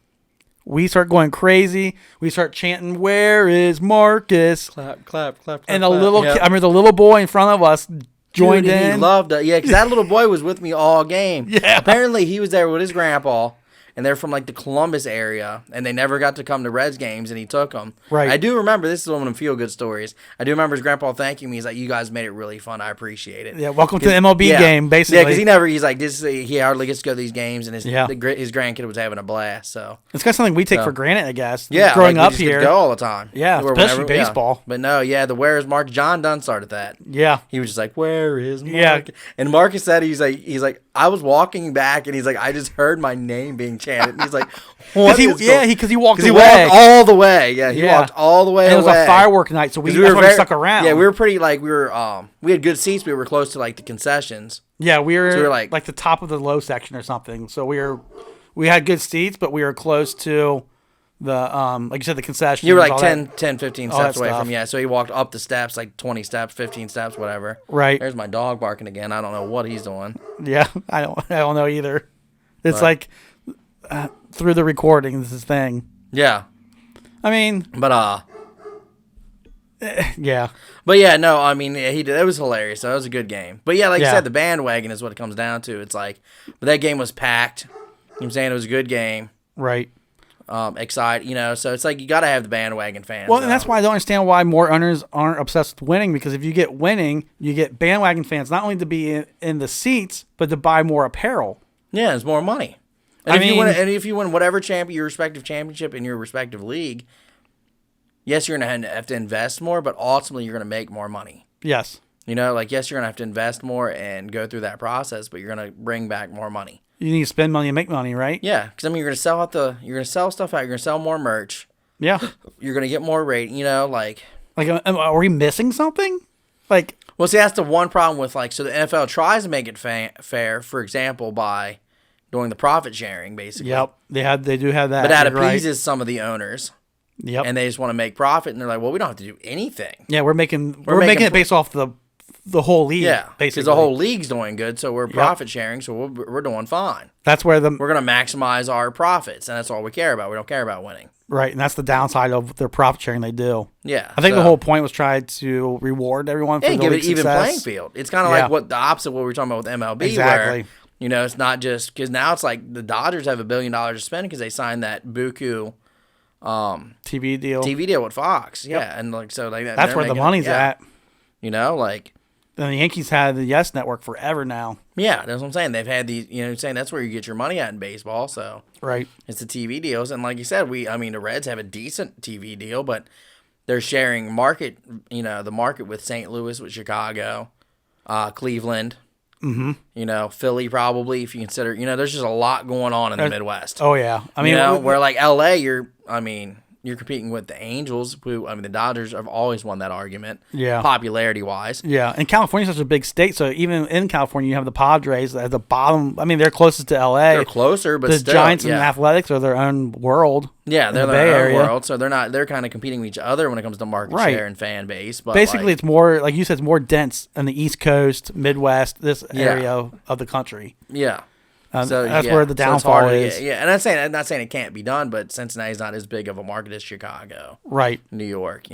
We start going crazy. We start chanting, "Where is Marcus?" Clap. And I remember the little boy in front of us joined in. He loved it. Yeah, because that little boy was with me all game. Yeah. Apparently, he was there with his grandpa, and they're from like the Columbus area, and they never got to come to Reds games, and he took them. Right. I do remember, this is one of them feel-good stories. I do remember his grandpa thanking me. He's like, "You guys made it really fun. I appreciate it." Yeah, welcome to the MLB game, basically. Yeah, because he's like, he hardly gets to go to these games, and his grandkid was having a blast. So it's kind of something we take for granted, I guess. Yeah, growing like up here, go all the time. Yeah, especially baseball. Yeah. But no, the "Where is Mark?" John Dunn started that. Yeah, he was just like, "Where is Mark?" Yeah, and Marcus said he's like, I was walking back, and he's like, I just heard my name being chanted. And he's like, because he walked all the way. Yeah, he walked all the way. And it was a firework night, so we stuck around. Yeah, we were pretty we had good seats. We were close to like the concessions. Yeah, we were like the top of the low section or something. So we had good seats, but we were close to the like you said, the concessions. You were like 10, 15 steps away from So he walked up the steps, like 20 steps, 15 steps, whatever. Right. There's my dog barking again. I don't know what he's doing. Yeah, I don't know either. It's like through the recording, this thing. Yeah. I mean, but yeah. But yeah, no, I mean, he did. It was hilarious. So it was a good game. But yeah, like you said, the bandwagon is what it comes down to. It's like, but that game was packed. You know what I'm saying? It was a good game. Right. Excited, so it's like you got to have the bandwagon fans. Well, and that's why I don't understand why more owners aren't obsessed with winning, because if you get winning, you get bandwagon fans not only to be in the seats, but to buy more apparel. Yeah, it's more money. And if you win whatever your respective championship in your respective league, yes, you're going to have to invest more, but ultimately you're going to make more money. Yes. Yes, you're going to have to invest more and go through that process, but you're going to bring back more money. You need to spend money and make money, right? Yeah, because you're going to sell stuff out. You're going to sell more merch. Yeah. You're going to get more rating. Like, are we missing something? Well, see, that's the one problem with so the NFL tries to make it fair. For example, by doing the profit sharing, basically. Yep, they do have that. But that appeases some of the owners. Yep. And they just want to make profit, and they're like, well, we don't have to do anything. Yeah, we're making it based off the whole league. Yeah, basically, because the whole league's doing good, so we're profit sharing, so we're doing fine. That's where we're going to maximize our profits, and that's all we care about. We don't care about winning. Right, and that's the downside of their profit sharing they do. Yeah, I think the whole point was try to reward everyone for and the give it even success. Playing field. It's kind of like what the opposite of what we were talking about with MLB. Exactly. Where, it's not just because now it's like the Dodgers have $1 billion to spend because they signed that buku TV deal with Fox. Yeah, and that's where the money's at. And the Yankees had the Yes Network forever now. Yeah, that's what I'm saying. They've had these, saying that's where you get your money at in baseball. So right, it's the TV deals, and like you said, the Reds have a decent TV deal, but they're sharing the market with St. Louis, with Chicago, Cleveland, Philly probably, if you consider, there's just a lot going on in the Midwest. Oh yeah, where like LA, you're competing with the Angels, who, the Dodgers have always won that argument, popularity-wise. Yeah, and California's such a big state, so even in California, you have the Padres at the bottom. They're closest to L.A. They're closer, but the still, Giants and Athletics are their own world. Yeah, they're the their own world, so they're kind of competing with each other when it comes to market share and fan base. But basically, it's more, like you said, it's more dense on the East Coast, Midwest, this area of the country. Yeah. So that's where the downfall is. Yeah, and I'm not saying it can't be done, but Cincinnati's not as big of a market as Chicago, right? New York,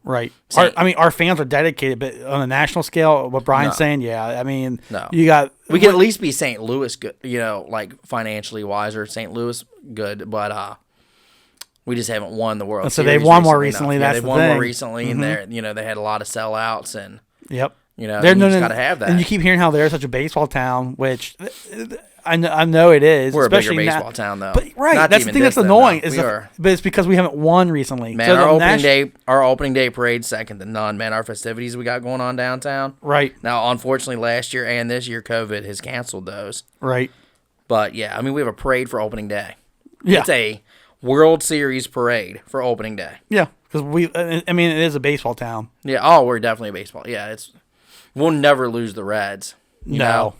right? Our fans are dedicated, but on a national scale, what Brian's saying, no. We can at least be St. Louis good, like financially wise, or St. Louis good, but we just haven't won the World Series. So they've won more recently. That's they've won more recently, and they had a lot of sellouts, and yep. You just got to have that. And you keep hearing how they're such a baseball town, which I know it is. We're a bigger baseball town, though. But that's the thing that's annoying. But it's because we haven't won recently. Man, our opening day parade's second to none. Man, our festivities we got going on downtown. Right. Now, unfortunately, last year and this year, COVID has canceled those. Right. But yeah, we have a parade for opening day. Yeah. It's a World Series parade for opening day. Yeah, because it is a baseball town. Yeah. Oh, we're definitely a baseball. Yeah, we'll never lose the Reds. You know?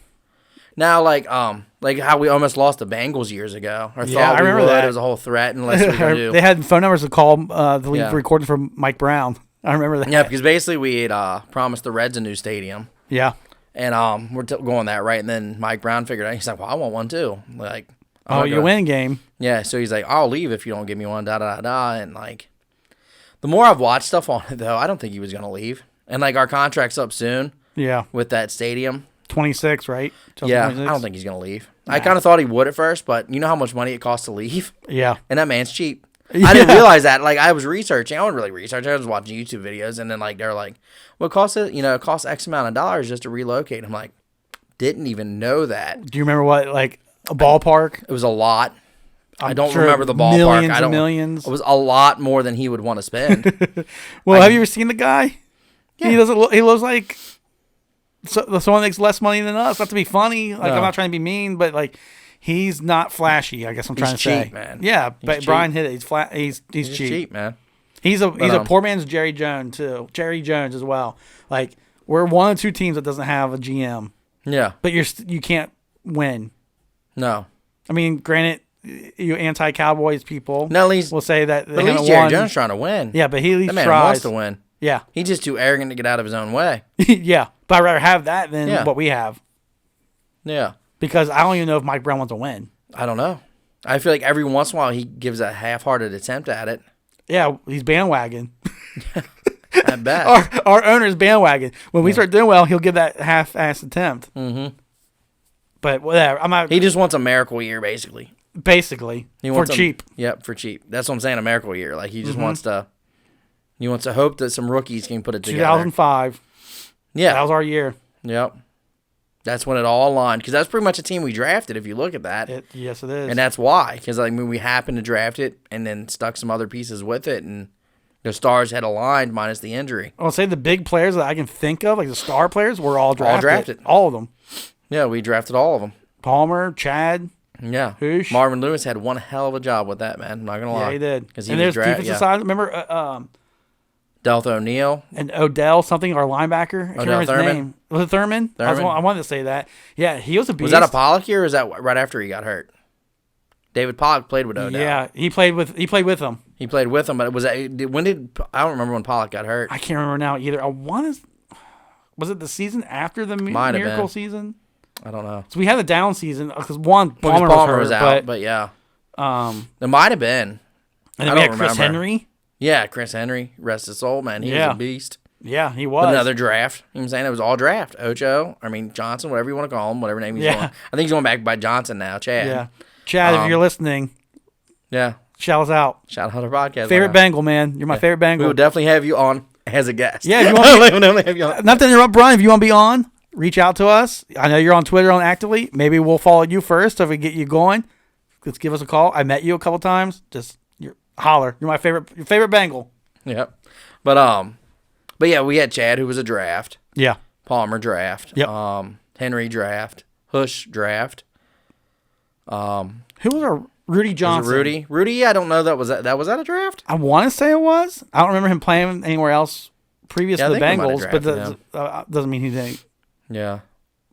Now, like how we almost lost the Bengals years ago. I remember that. It was a whole threat unless we could do. They had phone numbers to call the league recorded from Mike Brown. I remember that. Yeah, because basically we had promised the Reds a new stadium. Yeah. And we're going that, right? And then Mike Brown figured out, he's like, well, I want one too. Like, you win game. Yeah, so he's like, I'll leave if you don't give me one, And like, the more I've watched stuff on it, though, I don't think he was going to leave. And like, our contract's up soon. Yeah. With that stadium. 26, right? Yeah, 26? I don't think he's going to leave. Nah. I kind of thought he would at first, but you know how much money it costs to leave? Yeah. And that man's cheap. Yeah. I didn't realize that. Like, I was researching. I wasn't really researching. I was watching YouTube videos, and then like they're like, "What costs it? It costs X amount of dollars just to relocate." I'm like, didn't even know that. Do you remember what a ballpark? It was a lot. I don't remember the ballpark. Millions. It was a lot more than he would want to spend. Well, have you ever seen the guy? Yeah. He looks like someone makes less money than us. Not to be funny. Like, no. I'm not trying to be mean, but like, he's not flashy. I guess I'm trying to say. He's cheap, man. Yeah, but Brian hit it. He's flat. He's cheap. Cheap, man. He's a poor man's Jerry Jones too. Jerry Jones as well. Like, we're one of two teams that doesn't have a GM. Yeah, but you can't win. No, I mean, granted, you anti-Cowboys people will say that at least Jerry Jones trying to win. Yeah, but he at least that man tries. wants to win. Yeah, he's just too arrogant to get out of his own way. Yeah, but I'd rather have that than what we have. Yeah, because I don't even know if Mike Brown wants to win. I don't know. I feel like every once in a while he gives a half-hearted attempt at it. Yeah, he's bandwagon. I bet. Our owner's bandwagon. When we start doing well, he'll give that half-assed attempt. Mm-hmm. But whatever. He just wants a miracle year, basically. Basically, for cheap. Yep, for cheap. That's what I'm saying. A miracle year. Like, he just wants to. He wants to hope that some rookies can put it together. 2005. Yeah, that was our year. Yep. That's when it all aligned, because that's pretty much a team we drafted. If you look at that, yes, it is, and that's why. Because we happened to draft it, and then stuck some other pieces with it, and the stars had aligned minus the injury. I'll say the big players that I can think of, like the star players, were all drafted. All of them. Yeah, we drafted all of them. Palmer, Chad. Yeah. Hoosh. Marvin Lewis had one hell of a job with that, man. I'm not gonna lie. Yeah, he did. Because he was defensive side. Remember, Deltha O'Neal and Odell something, our linebacker. I can't remember his name. Was it Thurman? I wanted to say that. Yeah, he was a beast. Was that a Pollock year, or was that right after he got hurt? David Pollock played with Odell. Yeah, he played with him. He played with him, but I don't remember when Pollock got hurt. I can't remember now either. Was it the season after the miracle season? I don't know. So we had the down season because Palmer was out, but yeah, it might have been. And then we had Chris Henry. Yeah, Chris Henry, rest his soul, man. He was a beast. Yeah, he was. But another draft. You know what I'm saying? It was all draft. Johnson, whatever you want to call him, whatever name he's going. I think he's going back by Johnson now, Chad. Yeah. Chad, if you're listening. Yeah. Shout us out. Shout out our podcast. Favorite Bengal, man. You're my favorite Bengal. We will definitely have you on as a guest. Yeah, if you want not to interrupt, Brian, if you want to be on, reach out to us. I know you're on Twitter on Actively. Maybe we'll follow you first if we get you going. Let's give us a call. I met you a couple times. Just holler. You're my favorite Bengal. Yep. But yeah, we had Chad, who was a draft. Yeah. Palmer draft. Yep. Henry draft. Hush draft. Who was our Rudy Johnson? Rudy, I don't know. Was that a draft? I want to say it was. I don't remember him playing anywhere else previous to the Bengals, but doesn't mean he didn't. Yeah.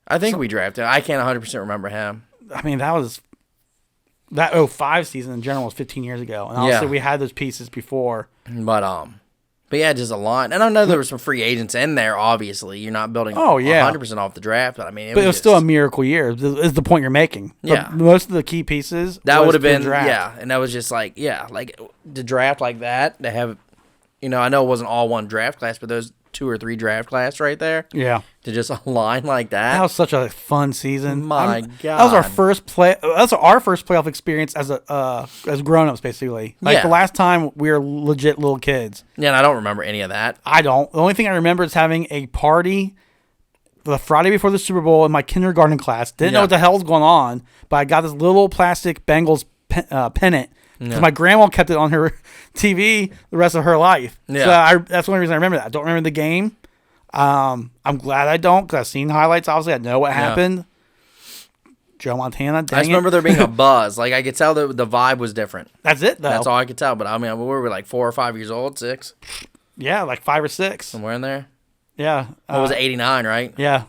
I think we drafted. I can't 100% remember him. I mean, that 05 season in general was 15 years ago. And obviously we had those pieces before. But But yeah, just a lot. And I know there were some free agents in there, obviously. You're not building 100% off the draft, but I mean, it was still a miracle year, is the point you're making. Yeah. But most of the key pieces that would have been, and that was just like, like the draft like that, to have, I know it wasn't all one draft class, but those 2 or 3 draft class right there. Yeah. To just align like that. That was such a fun season. My God. That was our first playoff experience as grown-ups, basically. The last time we were legit little kids. Yeah, and I don't remember any of that. I don't. The only thing I remember is having a party the Friday before the Super Bowl in my kindergarten class. Didn't know what the hell was going on, but I got this little plastic Bengals pennant. Because my grandma kept it on her TV the rest of her life. Yeah. So that's the only reason I remember that. I don't remember the game. I'm glad I don't, because I've seen highlights. Obviously, I know what happened. Joe Montana, I just remember there being a buzz. Like, I could tell the vibe was different. That's it, though. That's all I could tell. But, I mean, we were like 4 or 5 years old, 6. Yeah, like 5 or 6. Somewhere in there. Yeah. What was it, 89, right? Yeah.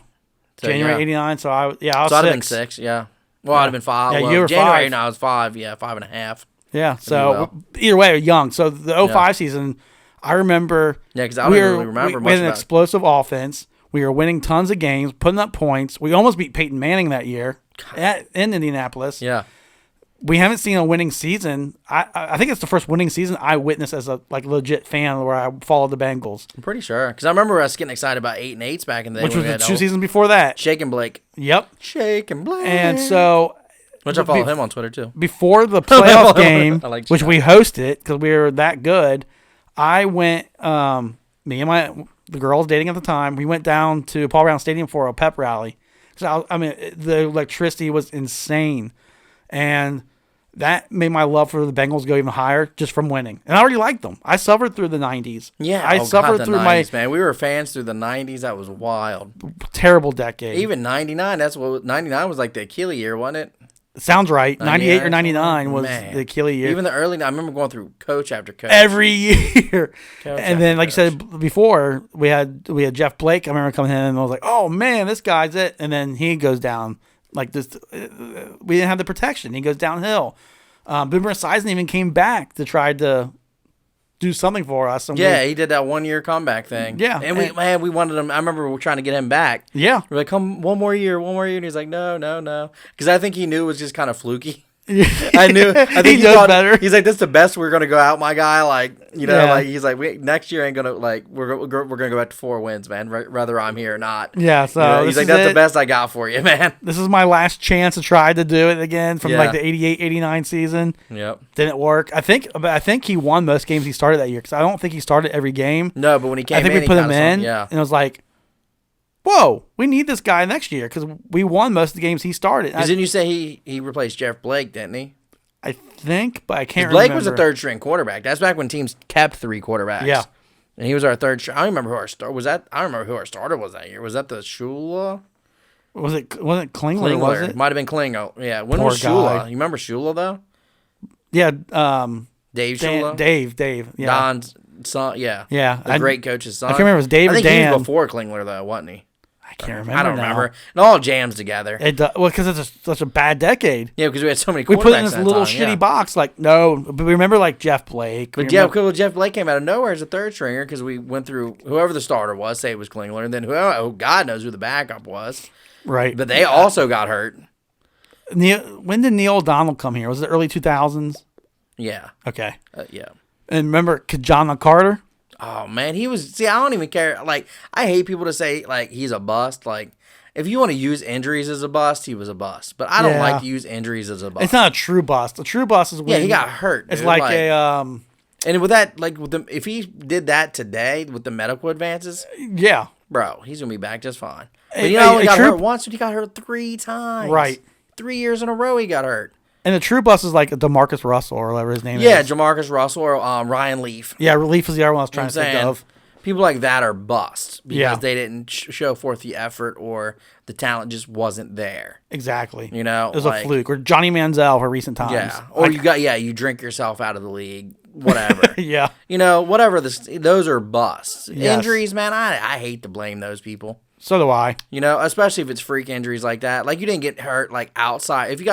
So, January 89. So, I was so 6. I'd have been 6, yeah. Well, I'd have been 5. Yeah, you were January 5. I was 5, 5.5. Yeah, so either way, young. So the 05 season, I remember. Yeah, because I don't really remember much. We had an explosive offense. We were winning tons of games, putting up points. We almost beat Peyton Manning that year in Indianapolis. Yeah. We haven't seen a winning season. I think it's the first winning season I witnessed as a legit fan where I followed the Bengals. I'm pretty sure. Because I remember us getting excited about 8 and 8s back in the day. Which was the 2 seasons before that. Shake and Blake. Yep. Shake and Blake. And so... Which I follow him on Twitter, too. Before the playoff game, which we hosted because we were that good, I went, me and the girls dating at the time, we went down to Paul Brown Stadium for a pep rally. So, the electricity was insane. And that made my love for the Bengals go even higher just from winning. And I already liked them. I suffered through the 90s. Yeah, I suffered through 90s, man. We were fans through the 90s. That was wild. Terrible decade. Even 99, 99 was like the Achilles year, wasn't it? Sounds right. 98 or 99 was the Achilles year. Even the early, I remember going through coach after coach. Every year. And then, like you said before, we had Jeff Blake. I remember coming in and I was like, oh, man, this guy's it. And then he goes down like this. We didn't have the protection. He goes downhill. Boomer Esiason even came back to try to do something for us. And he did that 1-year comeback thing. Yeah. And we wanted him. I remember we were trying to get him back. Yeah. We're like, come one more year. And he's like, no. Because I think he knew it was just kind of fluky. I think he knows better. He's like, this is the best we're gonna go out, my guy. Like, like he's like, next year ain't gonna we're gonna go back to 4 wins, man. Whether I'm here or not. Yeah. So he's like, that's the best I got for you, man. This is my last chance to try to do it again from like the 88-89 season. Yep. Didn't work. I think he won most games he started that year because I don't think he started every game. No, but when he came, I think we put him in. And it was like, whoa, we need this guy next year because we won most of the games he started. Because didn't you say he replaced Jeff Blake, didn't he? I think, but I can't remember. Blake was a third-string quarterback. That's back when teams kept 3 quarterbacks. Yeah. And he was our third string. I don't remember who our starter was. I don't remember who our starter was that year. Was that the Shula? Wasn't Klingler, was it? Might have been Klingler. Yeah. When Poor was Shula? guy. You remember Shula, though? Yeah. Dave Shula? Dave. Yeah. Don's son. Yeah. Yeah. The great coach's son. I can't remember if it was Dave or Dan. I think he was before Klingler, though, wasn't he? I can't remember. I don't remember. It all jams together. Because it's such a bad decade. Yeah, because we had so many quarterbacks. We put it in this little shitty box. Like, no. But remember, like, Jeff Blake. But Jeff Blake came out of nowhere as a third stringer because we went through whoever the starter was, say it was Klingler, and then God knows who the backup was. Right. But they also got hurt. When did Neil O'Donnell come here? Was it early 2000s? Yeah. Okay. Yeah. And remember Kajana Carter? Oh, man. He was... See, I don't even care. Like, I hate people to say, like, he's a bust. Like, if you want to use injuries as a bust, he was a bust. But I don't like to use injuries as a bust. It's not a true bust. A true bust is when... Yeah, he got hurt. It's like a... And with that, like, if he did that today with the medical advances... Yeah. Bro, he's going to be back just fine. But he only got hurt once, but he got hurt 3 times. Right. 3 years in a row he got hurt. And the true bust is like DeMarcus Russell or whatever his name is. Yeah, Jamarcus Russell or Ryan Leaf. Yeah, Leaf is the other one I was trying to think of. People like that are busts because they didn't show forth the effort or the talent just wasn't there. Exactly. You know? It was a fluke. Or Johnny Manziel for recent times. Yeah. Or you drink yourself out of the league. Whatever. Yeah. You know, whatever. Those are busts. Yes. Injuries, man, I hate to blame those people. So do I. You know, especially if it's freak injuries like that. Like, you didn't get hurt, like, outside. If you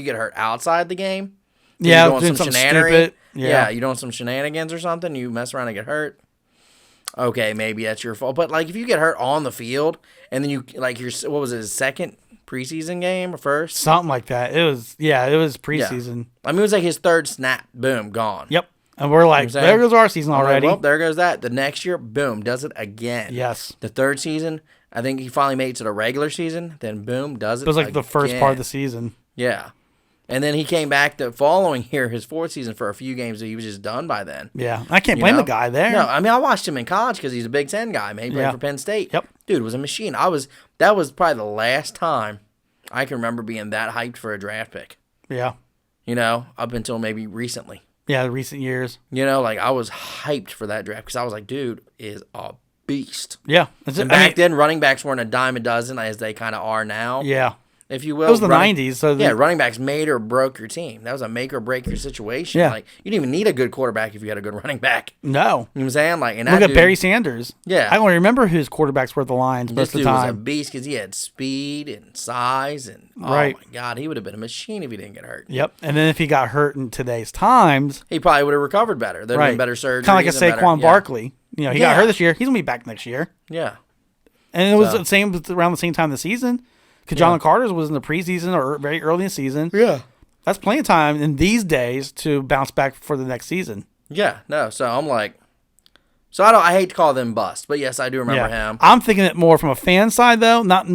get hurt outside the game. Yeah, doing some stupid. Yeah, you doing some shenanigans or something, you mess around and get hurt. okay, maybe that's your fault. But like, if you get hurt on the field and then you like what was it, his second preseason game or first? Something like that. It was preseason. Yeah. I mean, it was like his third snap. Boom, gone. Yep. And we're like, there goes our season already. Well, there goes that. The next year, boom, does it again. Yes. The third season, I think he finally made it to the regular season. Then boom, does it. It was like again. the first part of the season. Yeah. And then he came back the following year, his fourth season, for a few games that he was just done by then. Yeah. I can't blame the guy there. No, I mean, I watched him in college because he's a Big Ten guy. Man, he played for Penn State. Yep. Dude was a machine. That was probably the last time I can remember being that hyped for a draft pick. Yeah. Up until maybe recently. Yeah, the recent years. Like I was hyped for that draft because I was like, dude is a beast. Yeah. And back then, running backs weren't a dime a dozen as they kind of are now. Yeah. If you will. It was the 90s. So running backs made or broke your team. That was a make or break your situation. Yeah. Like, you didn't even need a good quarterback if you had a good running back. No. You know what I'm saying? Like, and look at Barry Sanders. Yeah. I don't remember whose quarterbacks were at the Lions most of the time. This dude was a beast because he had speed and size. And, right. Oh, my God, he would have been a machine if he didn't get hurt. Yep. And then if he got hurt in today's times. He probably would have recovered better. There'd been better surgery. Kind of like a Saquon Barkley. He got hurt this year. He's going to be back next year. Yeah. And it was the same around the same time this season. Because Jalen Carter's was in the preseason or very early in the season. Yeah. That's plenty of time in these days to bounce back for the next season. Yeah. No. So I'm like, I hate to call them bust, but yes, I do remember him. I'm thinking it more from a fan side though. Not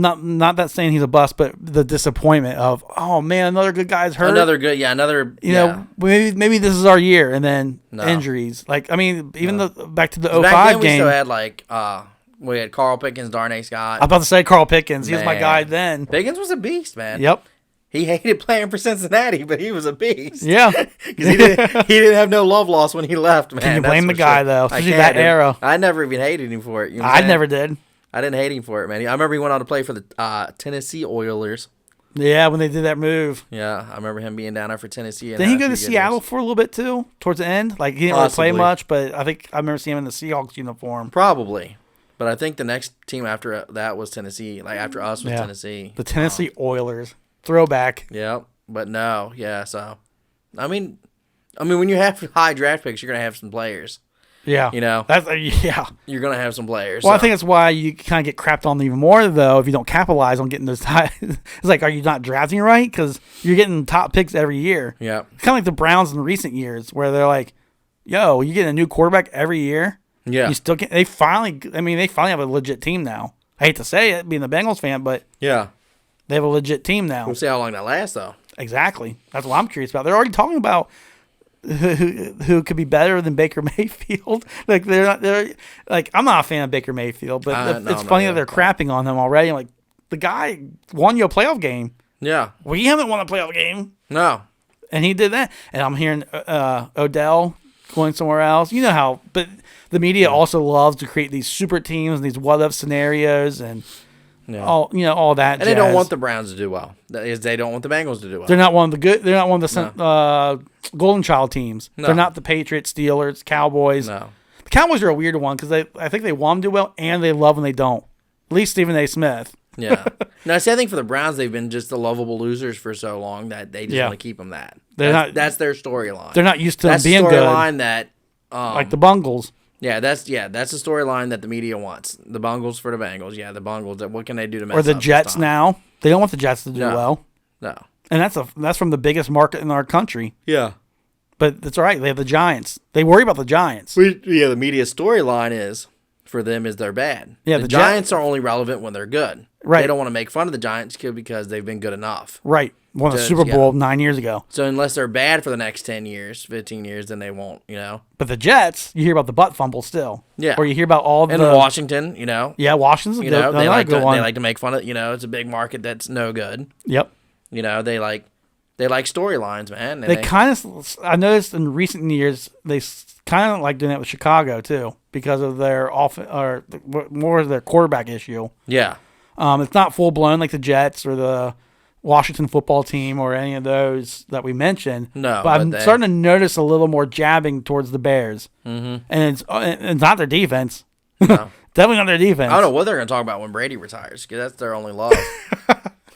that saying he's a bust, but the disappointment of, oh man, another good guy's hurt. You know, maybe this is our year, and then injuries. Like, I mean, even back to the 05 back then, game. We still had we had Carl Pickens, Darnay Scott. I'm about to say Carl Pickens. He was my guy then. Pickens was a beast, man. Yep. He hated playing for Cincinnati, but he was a beast. Yeah. Because he didn't have no love loss when he left, man. Can you blame the guy, though? Especially that era. I never even hated him for it. You know I never did. I didn't hate him for it, man. I remember he went on to play for the Tennessee Oilers. Yeah, when they did that move. Yeah, I remember him being down there for Tennessee. Did he go to Seattle for a little bit, too, towards the end? Like, he didn't really play much, but I remember seeing him in the Seahawks uniform. Probably. But I think the next team after that was Tennessee. Like, after us was Tennessee. The Tennessee Oilers. Throwback. Yep. But no, yeah, so. I mean, when you have high draft picks, you're going to have some players. Yeah. That's You're going to have some players. Well, I think that's why you kind of get crapped on even more, though, if you don't capitalize on getting those high. It's like, are you not drafting right? Because you're getting top picks every year. Yeah. Kind of like the Browns in recent years, where they're like, yo, you get a new quarterback every year. Yeah. You still get, they finally have a legit team now. I hate to say it, being a Bengals fan, but yeah, they have a legit team now. We'll see how long that lasts, though. Exactly. That's what I'm curious about. They're already talking about who could be better than Baker Mayfield. Like, they're like, I'm not a fan of Baker Mayfield, but it's funny that they're crapping on him already. I'm like, the guy won you a playoff game. Yeah. We haven't won a playoff game. No. And he did that. And I'm hearing Odell going somewhere else. You know how, but the media also loves to create these super teams and these what-if scenarios and all that. And they don't want the Browns to do well. That is, they don't want the Bengals to do well. They're not one of the good. They're not one of the Golden Child teams. No. They're not the Patriots, Steelers, Cowboys. No. The Cowboys are a weird one because I think they want them to do well and they love when they don't. At least Stephen A. Smith. Yeah. Now, see, I think for the Browns, they've been just the lovable losers for so long that they just want to keep them that. That's their storyline. They're not used to them being good. That's the storyline that... like the Bungles. Yeah, that's the storyline that the media wants. The Bungles for the Bengals. Yeah, the Bungles. What can they do to mess up? Or the Jets now. They don't want the Jets to do well. No. And that's from the biggest market in our country. Yeah. But that's all right. They have the Giants. They worry about the Giants. The media storyline is for them is they're bad. Yeah, the Giants are only relevant when they're good. Right. They don't want to make fun of the Giants because they've been good enough. Right. Won the Super Bowl 9 years ago. So unless they're bad for the next 10 years, 15 years, then they won't, But the Jets, you hear about the butt fumble still. Yeah. Or you hear about all and Washington, Yeah, Washington's they like to make fun of, it's a big market that's no good. Yep. They like storylines, man. They kind of, I noticed in recent years, they kind of like doing that with Chicago too, because of their more of their quarterback issue. Yeah. It's not full blown like the Jets or the Washington football team or any of those that we mentioned. No, but I'm starting to notice a little more jabbing towards the Bears. Mm-hmm. And it's not their defense. No. Definitely not their defense. I don't know what they're going to talk about when Brady retires, because that's their only love.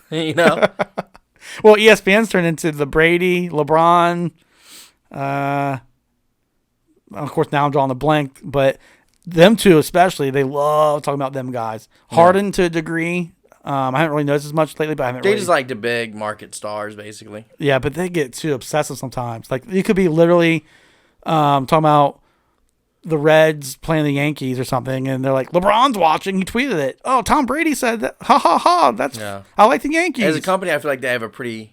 Well, ESPN's turned into the Brady, LeBron. Of course, now I'm drawing a blank, but them two especially, they love talking about them guys. Harden to a degree. I haven't really noticed as much lately, but I haven't. They just like the big market stars, basically. Yeah, but they get too obsessive sometimes. Like you could be literally talking about the Reds playing the Yankees or something, and they're like, LeBron's watching. He tweeted it. Oh, Tom Brady said that. Ha ha ha. That's I like the Yankees. As a company, I feel like they have a pretty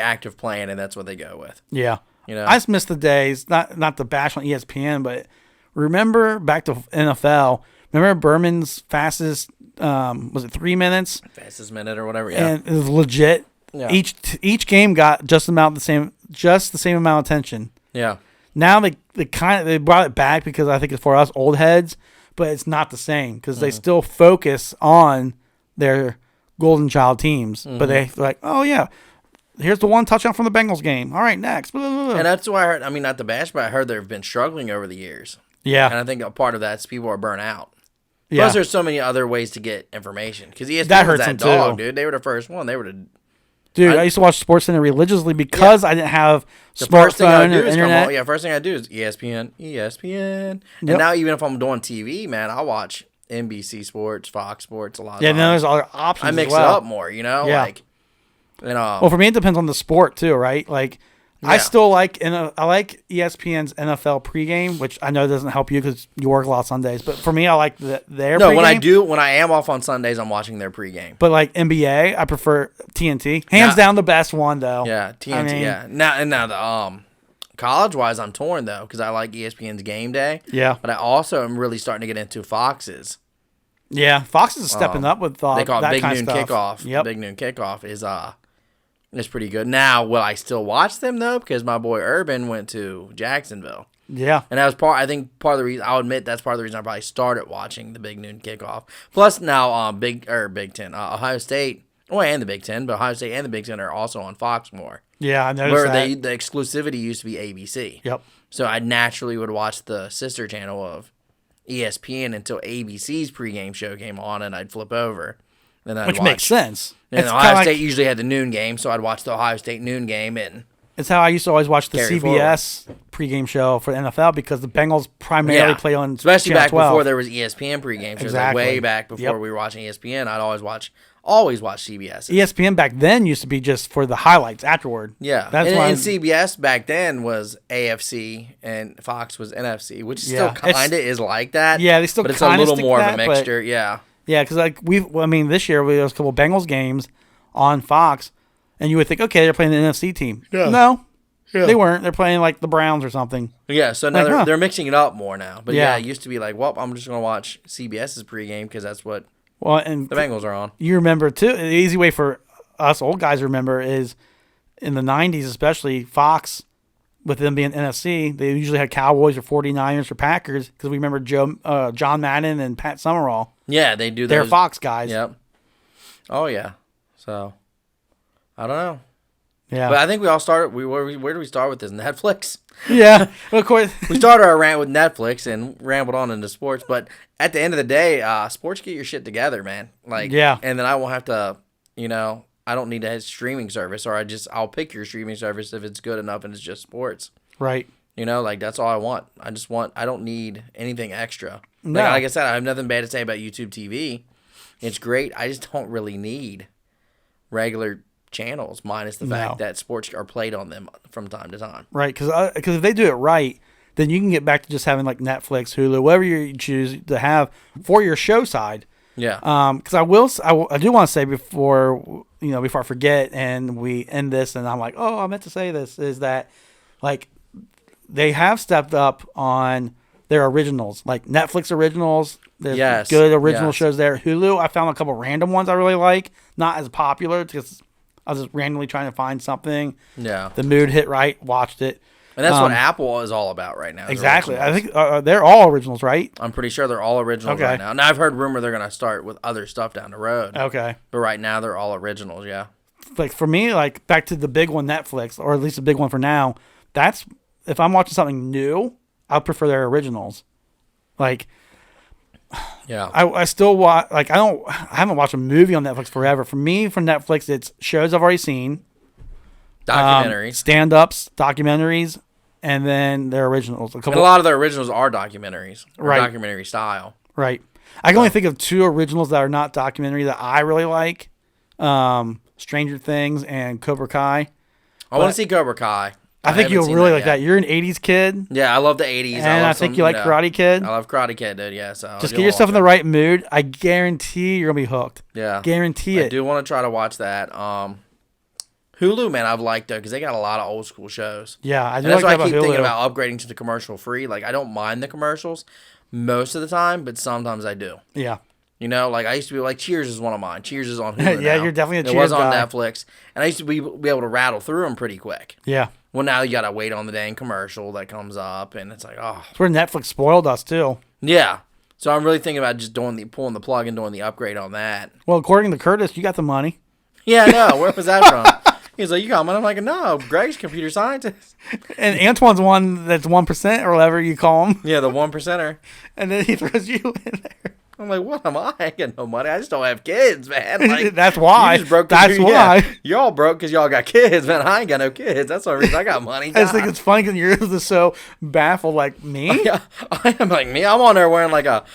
active plan, and that's what they go with. Yeah, I just miss the days. Not to bash on ESPN, but remember back to NFL. Remember Berman's fastest. Was it 3 minutes? Fastest minute or whatever. Yeah, and it was legit. Yeah. Each game got just the same amount of attention. Yeah. Now they brought it back because I think it's for us old heads, but it's not the same because they still focus on their golden child teams. But they're like, oh yeah, here's the one touchdown from the Bengals game. All right, next. Blah, blah, blah. And that's why I heard. I mean, not to bash, but I heard they've been struggling over the years. Yeah, and I think a part of that is people are burnt out. Yeah. Plus, there's so many other ways to get information because ESPN that hurts was that them dog, too. dude. They were the first one. They were the dude. I used to watch SportsCenter religiously because I didn't have smartphone or internet. First thing I do is ESPN. And now even if I'm doing TV, man, I watch NBC Sports, Fox Sports a lot. Yeah, then there's other options. I mix it up more, you know. Yeah. Like, you know. Well, for me, it depends on the sport too, right? Like. Yeah. I still like I like ESPN's NFL pregame, which I know doesn't help you because you work a lot Sundays. But for me, I like their pregame. When I am off on Sundays, I'm watching their pregame. But like NBA, I prefer TNT. Hands down, the best one though. Yeah, TNT. I mean, now the college wise, I'm torn though because I like ESPN's Game Day. Yeah, but I also am really starting to get into Fox's. Yeah, Fox is stepping up with they call it that Big kind Noon of stuff. Kickoff. Yep. Big Noon Kickoff is It's pretty good. Now, will I still watch them, though? Because my boy Urban went to Jacksonville. Yeah. And that was part of the reason, I'll admit, that's part of the reason I probably started watching the Big Noon Kickoff. Plus, now, Big Ten, Ohio State, and the Big Ten, but Ohio State and the Big Ten are also on Fox more. Yeah, I noticed where that. The exclusivity used to be ABC. Yep. So I naturally would watch the sister channel of ESPN until ABC's pregame show came on, and I'd flip over. Then I'd Which makes sense. And Ohio State usually had the noon game, so I'd watch the Ohio State noon game. And it's how I used to always watch the CBS pregame show for the NFL because the Bengals primarily play on especially Channel back 12. before there was ESPN pregame shows. Exactly. Like way back before we were watching ESPN, I'd always watch CBS. ESPN back then used to be just for the highlights afterward. Yeah, and CBS back then was AFC and Fox was NFC, which still kind of is like that. Yeah, they still, but it's a little more of a mixture. Yeah. Yeah, because this year there was a couple Bengals games on Fox, and you would think, okay, they're playing the NFC team. Yeah. No, they weren't. They're playing like the Browns or something. Yeah, so now they're mixing it up more now. But it used to be like, well, I'm just going to watch CBS's pregame because that's what the Bengals are on. You remember, too, the easy way for us old guys to remember is in the 90s, especially Fox, with them being NFC, they usually had Cowboys or 49ers or Packers because we remember John Madden and Pat Summerall. Yeah, they do. They're Fox guys. Yep. Oh yeah. So, I don't know. Yeah. But I think we all started. Where do we start with this? Netflix. Yeah. Well, of course. We started our rant with Netflix and rambled on into sports. But at the end of the day, sports, get your shit together, man. Like, yeah. And then I won't have to, I don't need a streaming service, or I'll pick your streaming service if it's good enough and it's just sports. Right. That's all I want. I don't need anything extra. No. Like I said, I have nothing bad to say about YouTube TV. It's great. I just don't really need regular channels, minus the fact that sports are played on them from time to time. Right, because if they do it right, then you can get back to just having like Netflix, Hulu, whatever you choose to have for your show side. Yeah. Because I do want to say before I forget and we end this, and I'm like, oh, I meant to say this, is that like they have stepped up on their originals, like Netflix originals. There's good original shows there. Hulu, I found a couple random ones I really like. Not as popular because I was just randomly trying to find something. Yeah. The mood hit right, watched it. And that's what Apple is all about right now. Exactly. I think they're all originals, right? I'm pretty sure they're all originals right now. Now, I've heard rumor they're going to start with other stuff down the road. Okay. But right now, they're all originals, yeah. Like, for me, like, back to the big one, Netflix, or at least the big one for now, that's, if I'm watching something new, I prefer their originals. Like, yeah. I still watch, like, I haven't watched a movie on Netflix forever. For me, for Netflix, it's shows I've already seen. Documentaries. Stand-ups, documentaries, and then their originals. And a lot of their originals are documentaries, right? Documentary style, right? I can only think of 2 originals that are not documentary that I really like: Stranger Things and Cobra Kai. I want to see Cobra Kai. I think you'll really like that. You're an 80s kid. Yeah, I love the 80s. And I think you like Karate Kid. I love Karate Kid, dude. Yeah, so just get yourself in the right mood. I guarantee you're going to be hooked. Yeah. Guarantee it. I do want to try to watch that. Hulu, man, I've liked, though, because they got a lot of old school shows. Yeah, I do. And that's like why I keep Hulu. thinking about upgrading to the commercial free. Like, I don't mind the commercials most of the time, but sometimes I do. Yeah. You know, like I used to be like Cheers is one of mine. Cheers is on Hulu yeah, now. you're definitely a Cheers guy. It was on guy. Netflix, and I used to be able to rattle through them pretty quick. Yeah. Well, now you gotta wait on the dang commercial that comes up, and it's like, oh. That's where Netflix spoiled us too. Yeah. So I'm really thinking about just pulling the plug and doing the upgrade on that. Well, according to Curtis, you got the money. Yeah, I know. Where was that from? He's like, you got money? I'm like, no, Greg's computer scientist. And Antoine's one that's 1% or whatever you call him. Yeah, the 1%er. And then he throws you in there. I'm like, what am I? I got no money. I just don't have kids, man. Like, that's why. That's why. Yeah, y'all broke because y'all got kids, man. I ain't got no kids. That's the only reason I got money. I just think it's funny because you're just so baffled, like me. Yeah, I am like me. I'm on there wearing like a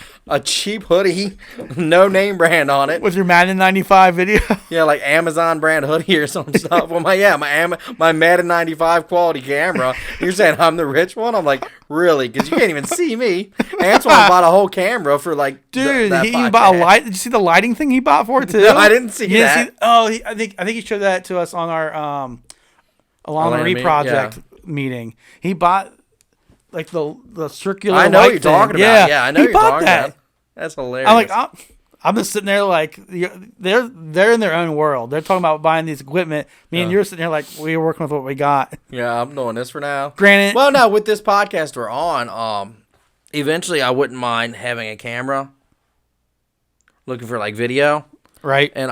cheap hoodie, no name brand on it. With your Madden 95 video. Yeah, like Amazon brand hoodie or some stuff. Well, my Madden 95 quality camera. You're saying I'm the rich one? I'm like, really? Because you can't even see me. Antoine bought a whole camera for like, dude. He bought a light. Did you see the lighting thing he bought for it too? No, I didn't see that. I think he showed that to us on our Alana Marie project meeting. He bought like the circular. I know what you're talking about. Yeah, I know he you're talking that. about. That's hilarious. I'm like, I'm just sitting there like they're in their own world. They're talking about buying these equipment. Me and you're sitting here like we're working with what we got. Yeah, I'm doing this for now. Granted, well, no, with this podcast we're on, eventually I wouldn't mind having a camera. Looking for like video, right? And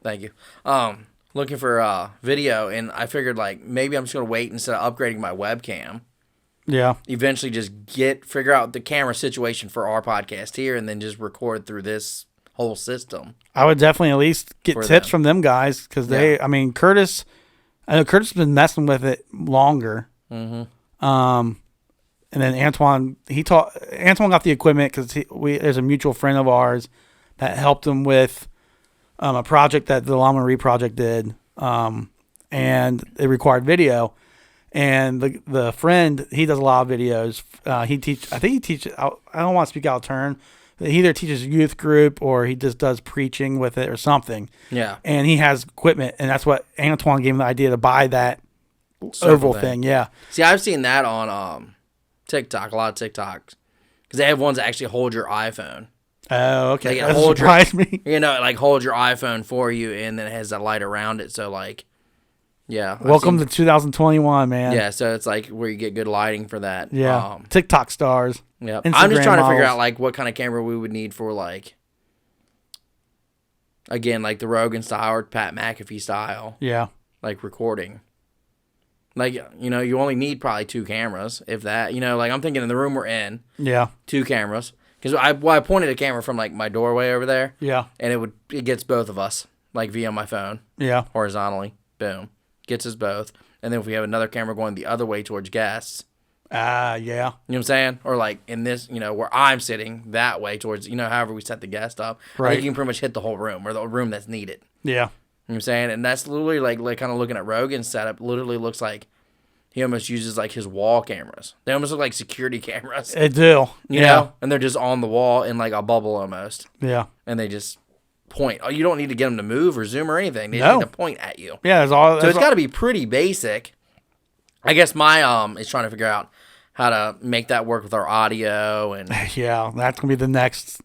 thank you. Looking for video, and I figured like maybe I'm just gonna wait instead of upgrading my webcam. Yeah. Eventually, just figure out the camera situation for our podcast here, and then just record through this whole system. I would definitely at least get tips from them guys because I mean, Curtis. I know Curtis has been messing with it longer. Mm-hmm. And then Antoine got the equipment because there's a mutual friend of ours that helped him with a project that the Alana Marie project did, and it required video. And the friend, he does a lot of videos. I think he teaches. I don't want to speak out of turn. He either teaches youth group or he just does preaching with it or something. Yeah. And he has equipment, and that's what Antoine gave him the idea to buy that oval thing. Yeah. See, I've seen that on TikTok, a lot of TikToks, because they have ones that actually hold your iPhone. Oh, okay. That surprised me. You know, like hold your iPhone for you, and then it has that light around it. So, like, yeah. Welcome to 2021, man. Yeah, so it's like where you get good lighting for that. Yeah. TikTok stars. Yeah. I'm just trying to figure out, like, what kind of camera we would need for, like, again, like the Rogan style or Pat McAfee style. Yeah. Like, recording. Like, you know, you only need probably 2 cameras, if that. You know, like, I'm thinking in the room we're in. Yeah. 2 cameras. Because I pointed a camera from, like, my doorway over there. Yeah. And it gets both of us, like, via my phone. Yeah. Horizontally. Boom. Gets us both. And then if we have another camera going the other way towards guests. Yeah. You know what I'm saying? Or, like, in this, you know, where I'm sitting that way towards, you know, however we set the guest up. Right. I think you can pretty much hit the whole room or the room that's needed. Yeah. You know what I'm saying? And that's literally, like kind of looking at Rogan's setup, literally looks like he almost uses, like, his wall cameras. They almost look like security cameras. They do. You know? And they're just on the wall in, like, a bubble almost. Yeah. And they just point. Oh, you don't need to get them to move or zoom or anything. They just need to point at you. Yeah, that's all. So it's got to be pretty basic. I guess my is trying to figure out how to make that work with our audio. And yeah, that's going to be the next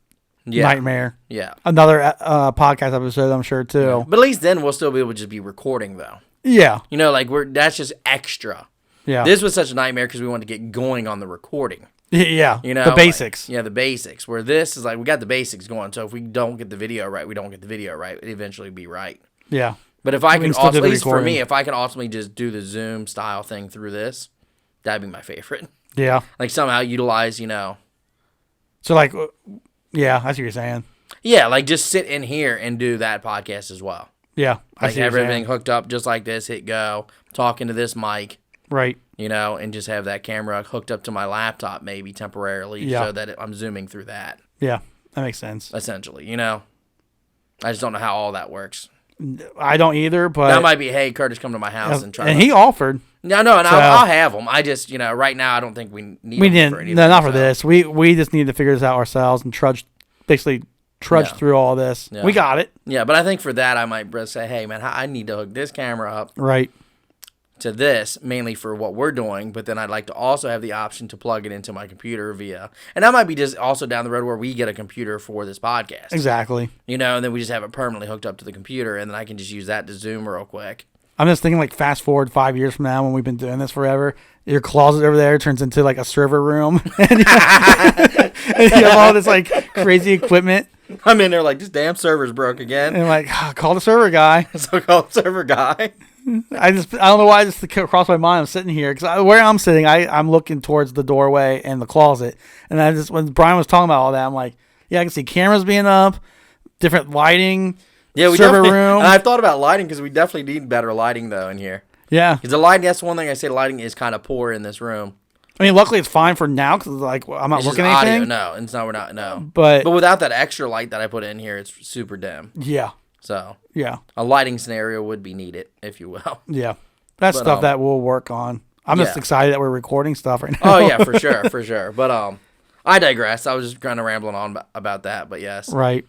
nightmare. Yeah. Another podcast episode, I'm sure, too. Yeah. But at least then we'll still be able to just be recording, though. Yeah. You know, like, that's just extra. Yeah. This was such a nightmare because we wanted to get going on the recording. Yeah. You know, the basics. Like, the basics. Where this is like, we got the basics going. So if we don't get the video right, we don't get the video right. It eventually be right. Yeah. But if I can also, at least for me, if I can ultimately just do the Zoom style thing through this, that'd be my favorite. Yeah. Like somehow utilize, you know. So like, yeah, that's what you're saying. Yeah, like just sit in here and do that podcast as well. Yeah. I see everything hooked up just like this, hit go, talking to this mic. Right. and just have that camera hooked up to my laptop maybe temporarily so that I'm zooming through that. Yeah, that makes sense. Essentially, I just don't know how all that works. I don't either, but that might be, hey, Curtis, come to my house and try. And he offered. No, and I'll have them. I just, right now I don't think we need. We didn't. For anything, no, not for this. We just need to figure this out ourselves and trudge through all this. Yeah. We got it. Yeah, but I think for that I might say, hey man, I need to hook this camera up right to this mainly for what we're doing, but then I'd like to also have the option to plug it into my computer and that might be just also down the road where we get a computer for this podcast. Exactly. And then we just have it permanently hooked up to the computer, and then I can just use that to Zoom real quick. I'm just thinking, like, fast forward 5 years from now when we've been doing this forever, your closet over there turns into like a server room, and you have all this like crazy equipment. I'm in there like, this damn server's broke again. And like, call the server guy. So call the server guy. I don't know why this crossed my mind. I'm sitting here because where I'm sitting, I'm looking towards the doorway and the closet, and when Brian was talking about all that, I'm like, yeah, I can see cameras being up, different lighting. Yeah, we server room. And I've thought about lighting because we definitely need better lighting though in here. Yeah, because the lighting. That's one thing I say. Lighting is kind of poor in this room. I mean, luckily it's fine for now because like I'm not looking at anything. No, it's not. We're not. No, but without that extra light that I put in here, it's super dim. Yeah. So yeah, a lighting scenario would be needed, if you will. Yeah, that's stuff that we'll work on. I'm just excited that we're recording stuff right now. Oh yeah, for sure. But I digress. I was just kind of rambling on about that. But yes, right.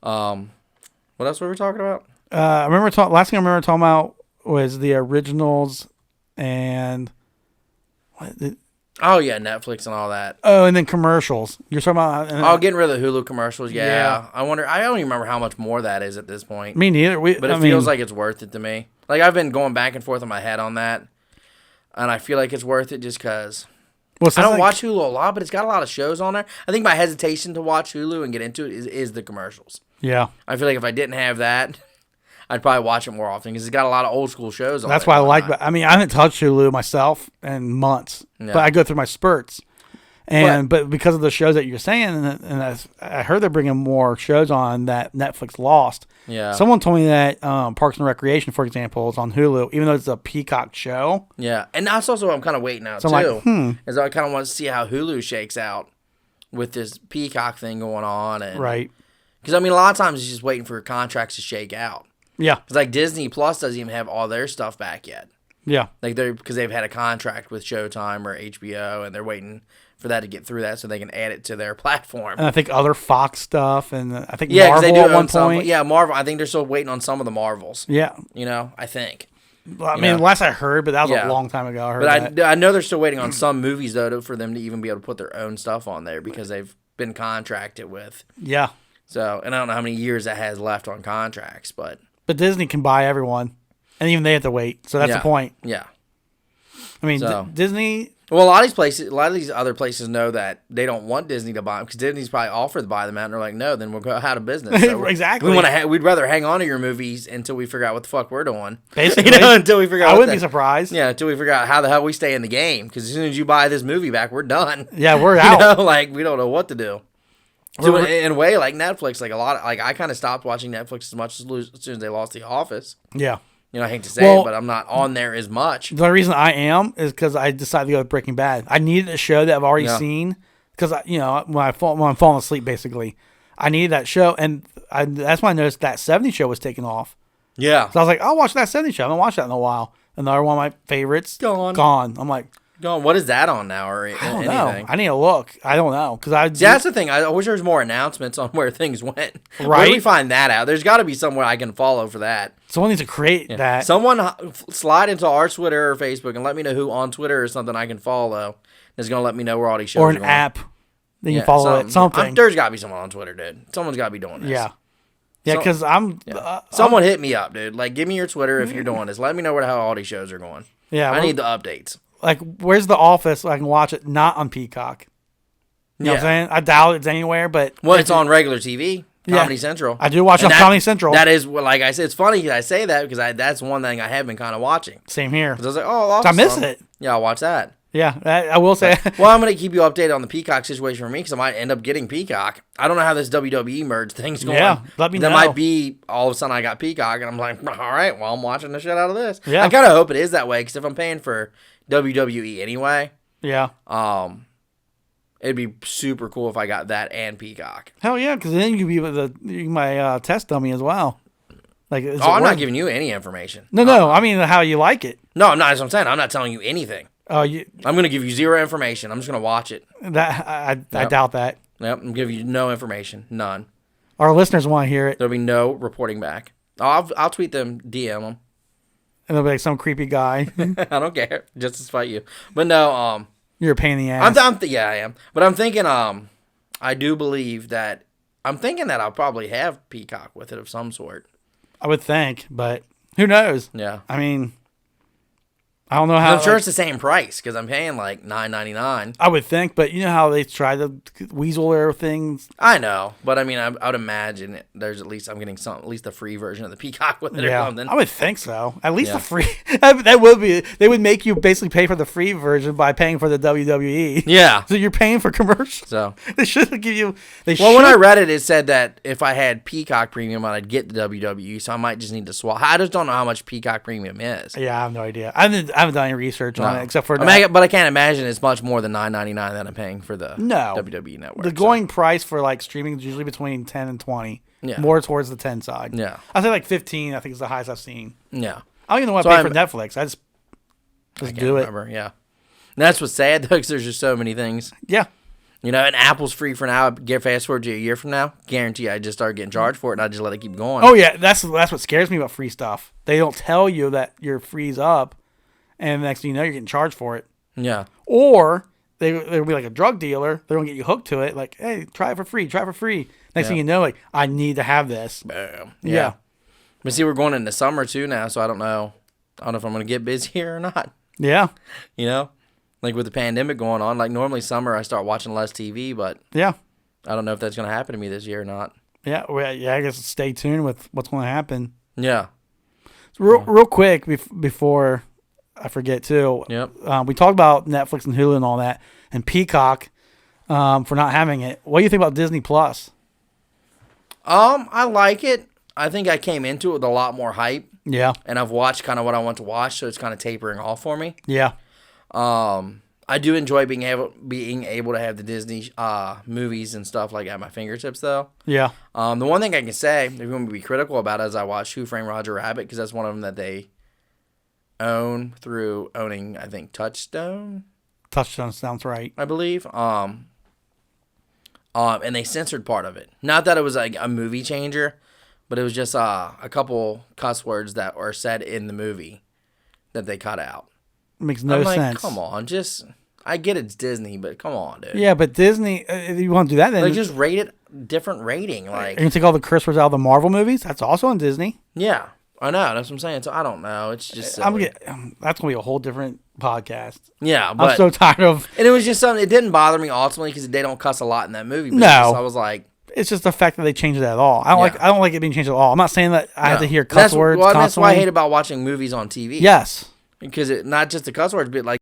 What else were we talking about? I remember last thing I remember talking about was the originals and what? Oh yeah, Netflix and all that. Oh, and then commercials. You're talking about getting rid of the Hulu commercials. Yeah. I wonder. I don't even remember how much more that is at this point. Me neither. But it feels like it's worth it to me. Like I've been going back and forth in my head on that, and I feel like it's worth it just because. Well, I don't watch Hulu a lot, but it's got a lot of shows on there. I think my hesitation to watch Hulu and get into it is the commercials. Yeah. I feel like if I didn't have that, I'd probably watch it more often because it's got a lot of old school shows on That's why I like it. I mean, I haven't touched Hulu myself in months, but I go through my spurts. But because of the shows that you're saying, and I heard they're bringing more shows on that Netflix lost. Yeah. Someone told me that Parks and Recreation, for example, is on Hulu, even though it's a Peacock show. Yeah, and that's also what I'm kind of waiting out, too. Like, is I kind of want to see how Hulu shakes out with this Peacock thing going on. Right. Because, I mean, a lot of times it's just waiting for contracts to shake out. Yeah. Because, like, Disney Plus doesn't even have all their stuff back yet. Yeah. Like, because they've had a contract with Showtime or HBO, and they're waiting for that to get through that so they can add it to their platform. And I think other Fox stuff, and I think Marvel they do at one point. Yeah, Marvel. I think they're still waiting on some of the Marvels. Yeah. I think. Well, I mean, last I heard, but that was a long time ago. I know they're still waiting on some movies, though, for them to even be able to put their own stuff on there because they've been contracted with. Yeah. So, and I don't know how many years that has left on contracts, but Disney can buy everyone, and even they have to wait. So that's the point. Yeah. I mean, Disney. Well, a lot of these other places know that they don't want Disney to buy them because Disney's probably offered to buy them out, and they're like, no, then we'll go out of business. So exactly. We'd rather hang on to your movies until we figure out what the fuck we're doing. Basically, until we figure out. I wouldn't be surprised. Yeah, until we figure out how the hell we stay in the game. Because as soon as you buy this movie back, we're done. Yeah, we're out. Like we don't know what to do. So in a way, like Netflix, like I kind of stopped watching Netflix as much as soon as they lost The Office. Yeah. I hate to say it, but I'm not on there as much. The reason I am is because I decided to go with Breaking Bad. I needed a show that I've already seen because when I'm falling asleep, basically, I needed that show, and that's when I noticed that 70 show was taken off. Yeah. So I was like, I'll watch that 70 show. I haven't watched that in a while. Another one of my favorites, gone. I'm like, gone. What is that on now or anything? I don't know. I need to look. I don't know that's the thing. I wish there was more announcements on where things went. Right? Where do we find that out? There's got to be somewhere I can follow for that. Someone needs to create that. Someone slide into our Twitter or Facebook and let me know who on Twitter or something I can follow. That's going to let me know where all these shows are going. Or an app that you can follow something. There's got to be someone on Twitter, dude. Someone's got to be doing this. Yeah. Yeah, because someone hit me up, dude. Like, give me your Twitter if you're doing this. Let me know how all these shows are going. Yeah. I need the updates. Like, where's The Office so I can watch it not on Peacock? You know what I'm saying? I doubt it's anywhere, but... Well, it's on regular TV. Comedy Central. I do watch it on Comedy Central. That is, like I said, it's funny I say that because that's one thing I have been kind of watching. Same here. Because I was like, oh, I miss it. Yeah, I'll watch that. Yeah, I will say. Well, I'm going to keep you updated on the Peacock situation for me because I might end up getting Peacock. I don't know how this WWE merge thing's going. Yeah, let me know. That might be all of a sudden I got Peacock and I'm like, all right, well, I'm watching the shit out of this. Yeah. I kind of hope it is that way because if I'm paying for WWE anyway. Yeah. It'd be super cool if I got that and Peacock. Hell yeah, because then you could be my test dummy as well. Like, I'm not giving you any information. No. I mean, how you like it. No, I'm not. That's what I'm saying. I'm not telling you anything. Oh, I'm going to give you zero information. I'm just going to watch it. I doubt that. Yep, I'm giving you no information, none. Our listeners want to hear it. There'll be no reporting back. I'll tweet them, DM them, and they'll be like some creepy guy. I don't care, just to spite you. But no, you're a pain in the ass. Yeah, I am. But I'm thinking, I do believe that I'll probably have Peacock with it of some sort. I would think, but who knows? Yeah. I mean, I don't know how. I'm sure it's the same price because I'm paying like $9.99. I would think, but you know how they try to weasel their things. I know, but I mean, I would imagine there's I'm getting at least the free version of the Peacock with it or something. I would think so. At least the free. That would be. They would make you basically pay for the free version by paying for the WWE. Yeah. So you're paying for commercials. So they should give you. When I read it, it said that if I had Peacock Premium, I'd get the WWE. So I might just need to swap. I just don't know how much Peacock Premium is. Yeah, I have no idea. I haven't done any research on it except for. But I can't imagine it's much more than $9.99 that I'm paying for the WWE network. The going price for like streaming is usually between 10 and 20. Yeah. More towards the 10 side. Yeah. I say like 15. I think is the highest I've seen. Yeah. I don't even know what I pay for Netflix. I just do it. Remember, yeah. And that's what's sad though, because there's just so many things. Yeah. You know, and Apple's free for now. Get fast forward to a year from now, guarantee I just start getting charged for it, and I just let it keep going. Oh yeah, that's what scares me about free stuff. They don't tell you that your free's up, and the next thing you know, you're getting charged for it. Yeah. Or they'll be like a drug dealer. They're gonna get you hooked to it. Like, hey, try it for free. Try it for free. Next thing you know, like, I need to have this. Bam. Yeah. But see, we're going into summer too now, so I don't know. I don't know if I'm gonna get busier or not. Yeah. You know, like with the pandemic going on. Like normally summer, I start watching less TV, but yeah, I don't know if that's gonna happen to me this year or not. Yeah. Well, yeah. I guess stay tuned with what's going to happen. Yeah. So real quick before I forget too. Yep. We talked about Netflix and Hulu and all that, and Peacock for not having it. What do you think about Disney Plus? I like it. I think I came into it with a lot more hype. Yeah. And I've watched kind of what I want to watch, so it's kind of tapering off for me. Yeah. I do enjoy being able to have the Disney movies and stuff like at my fingertips, though. Yeah. The one thing I can say, if you want me to be critical about it, is I watched Who Framed Roger Rabbit, because that's one of them that they own through owning, I think, Touchstone. Touchstone sounds right. I believe. And they censored part of it. Not that it was like a movie changer, but it was just a couple cuss words that were said in the movie that they cut out. Makes no sense. Come on, I get it's Disney, but come on, dude. Yeah, but Disney, if you want to do that, then just rate it different rating. Like, you can take all the curse words out of the Marvel movies. That's also on Disney. Yeah, I know. That's what I'm saying. So I don't know. It's just silly. That's gonna be a whole different podcast. Yeah, but I'm so tired of. And it was just something. It didn't bother me ultimately because they don't cuss a lot in that movie. No, so I was like, it's just the fact that they changed it at all. I don't like it being changed at all. I'm not saying that I have to hear cuss words. Well, that's what I hate about watching movies on TV. Yes. Because not just the cuss words, but like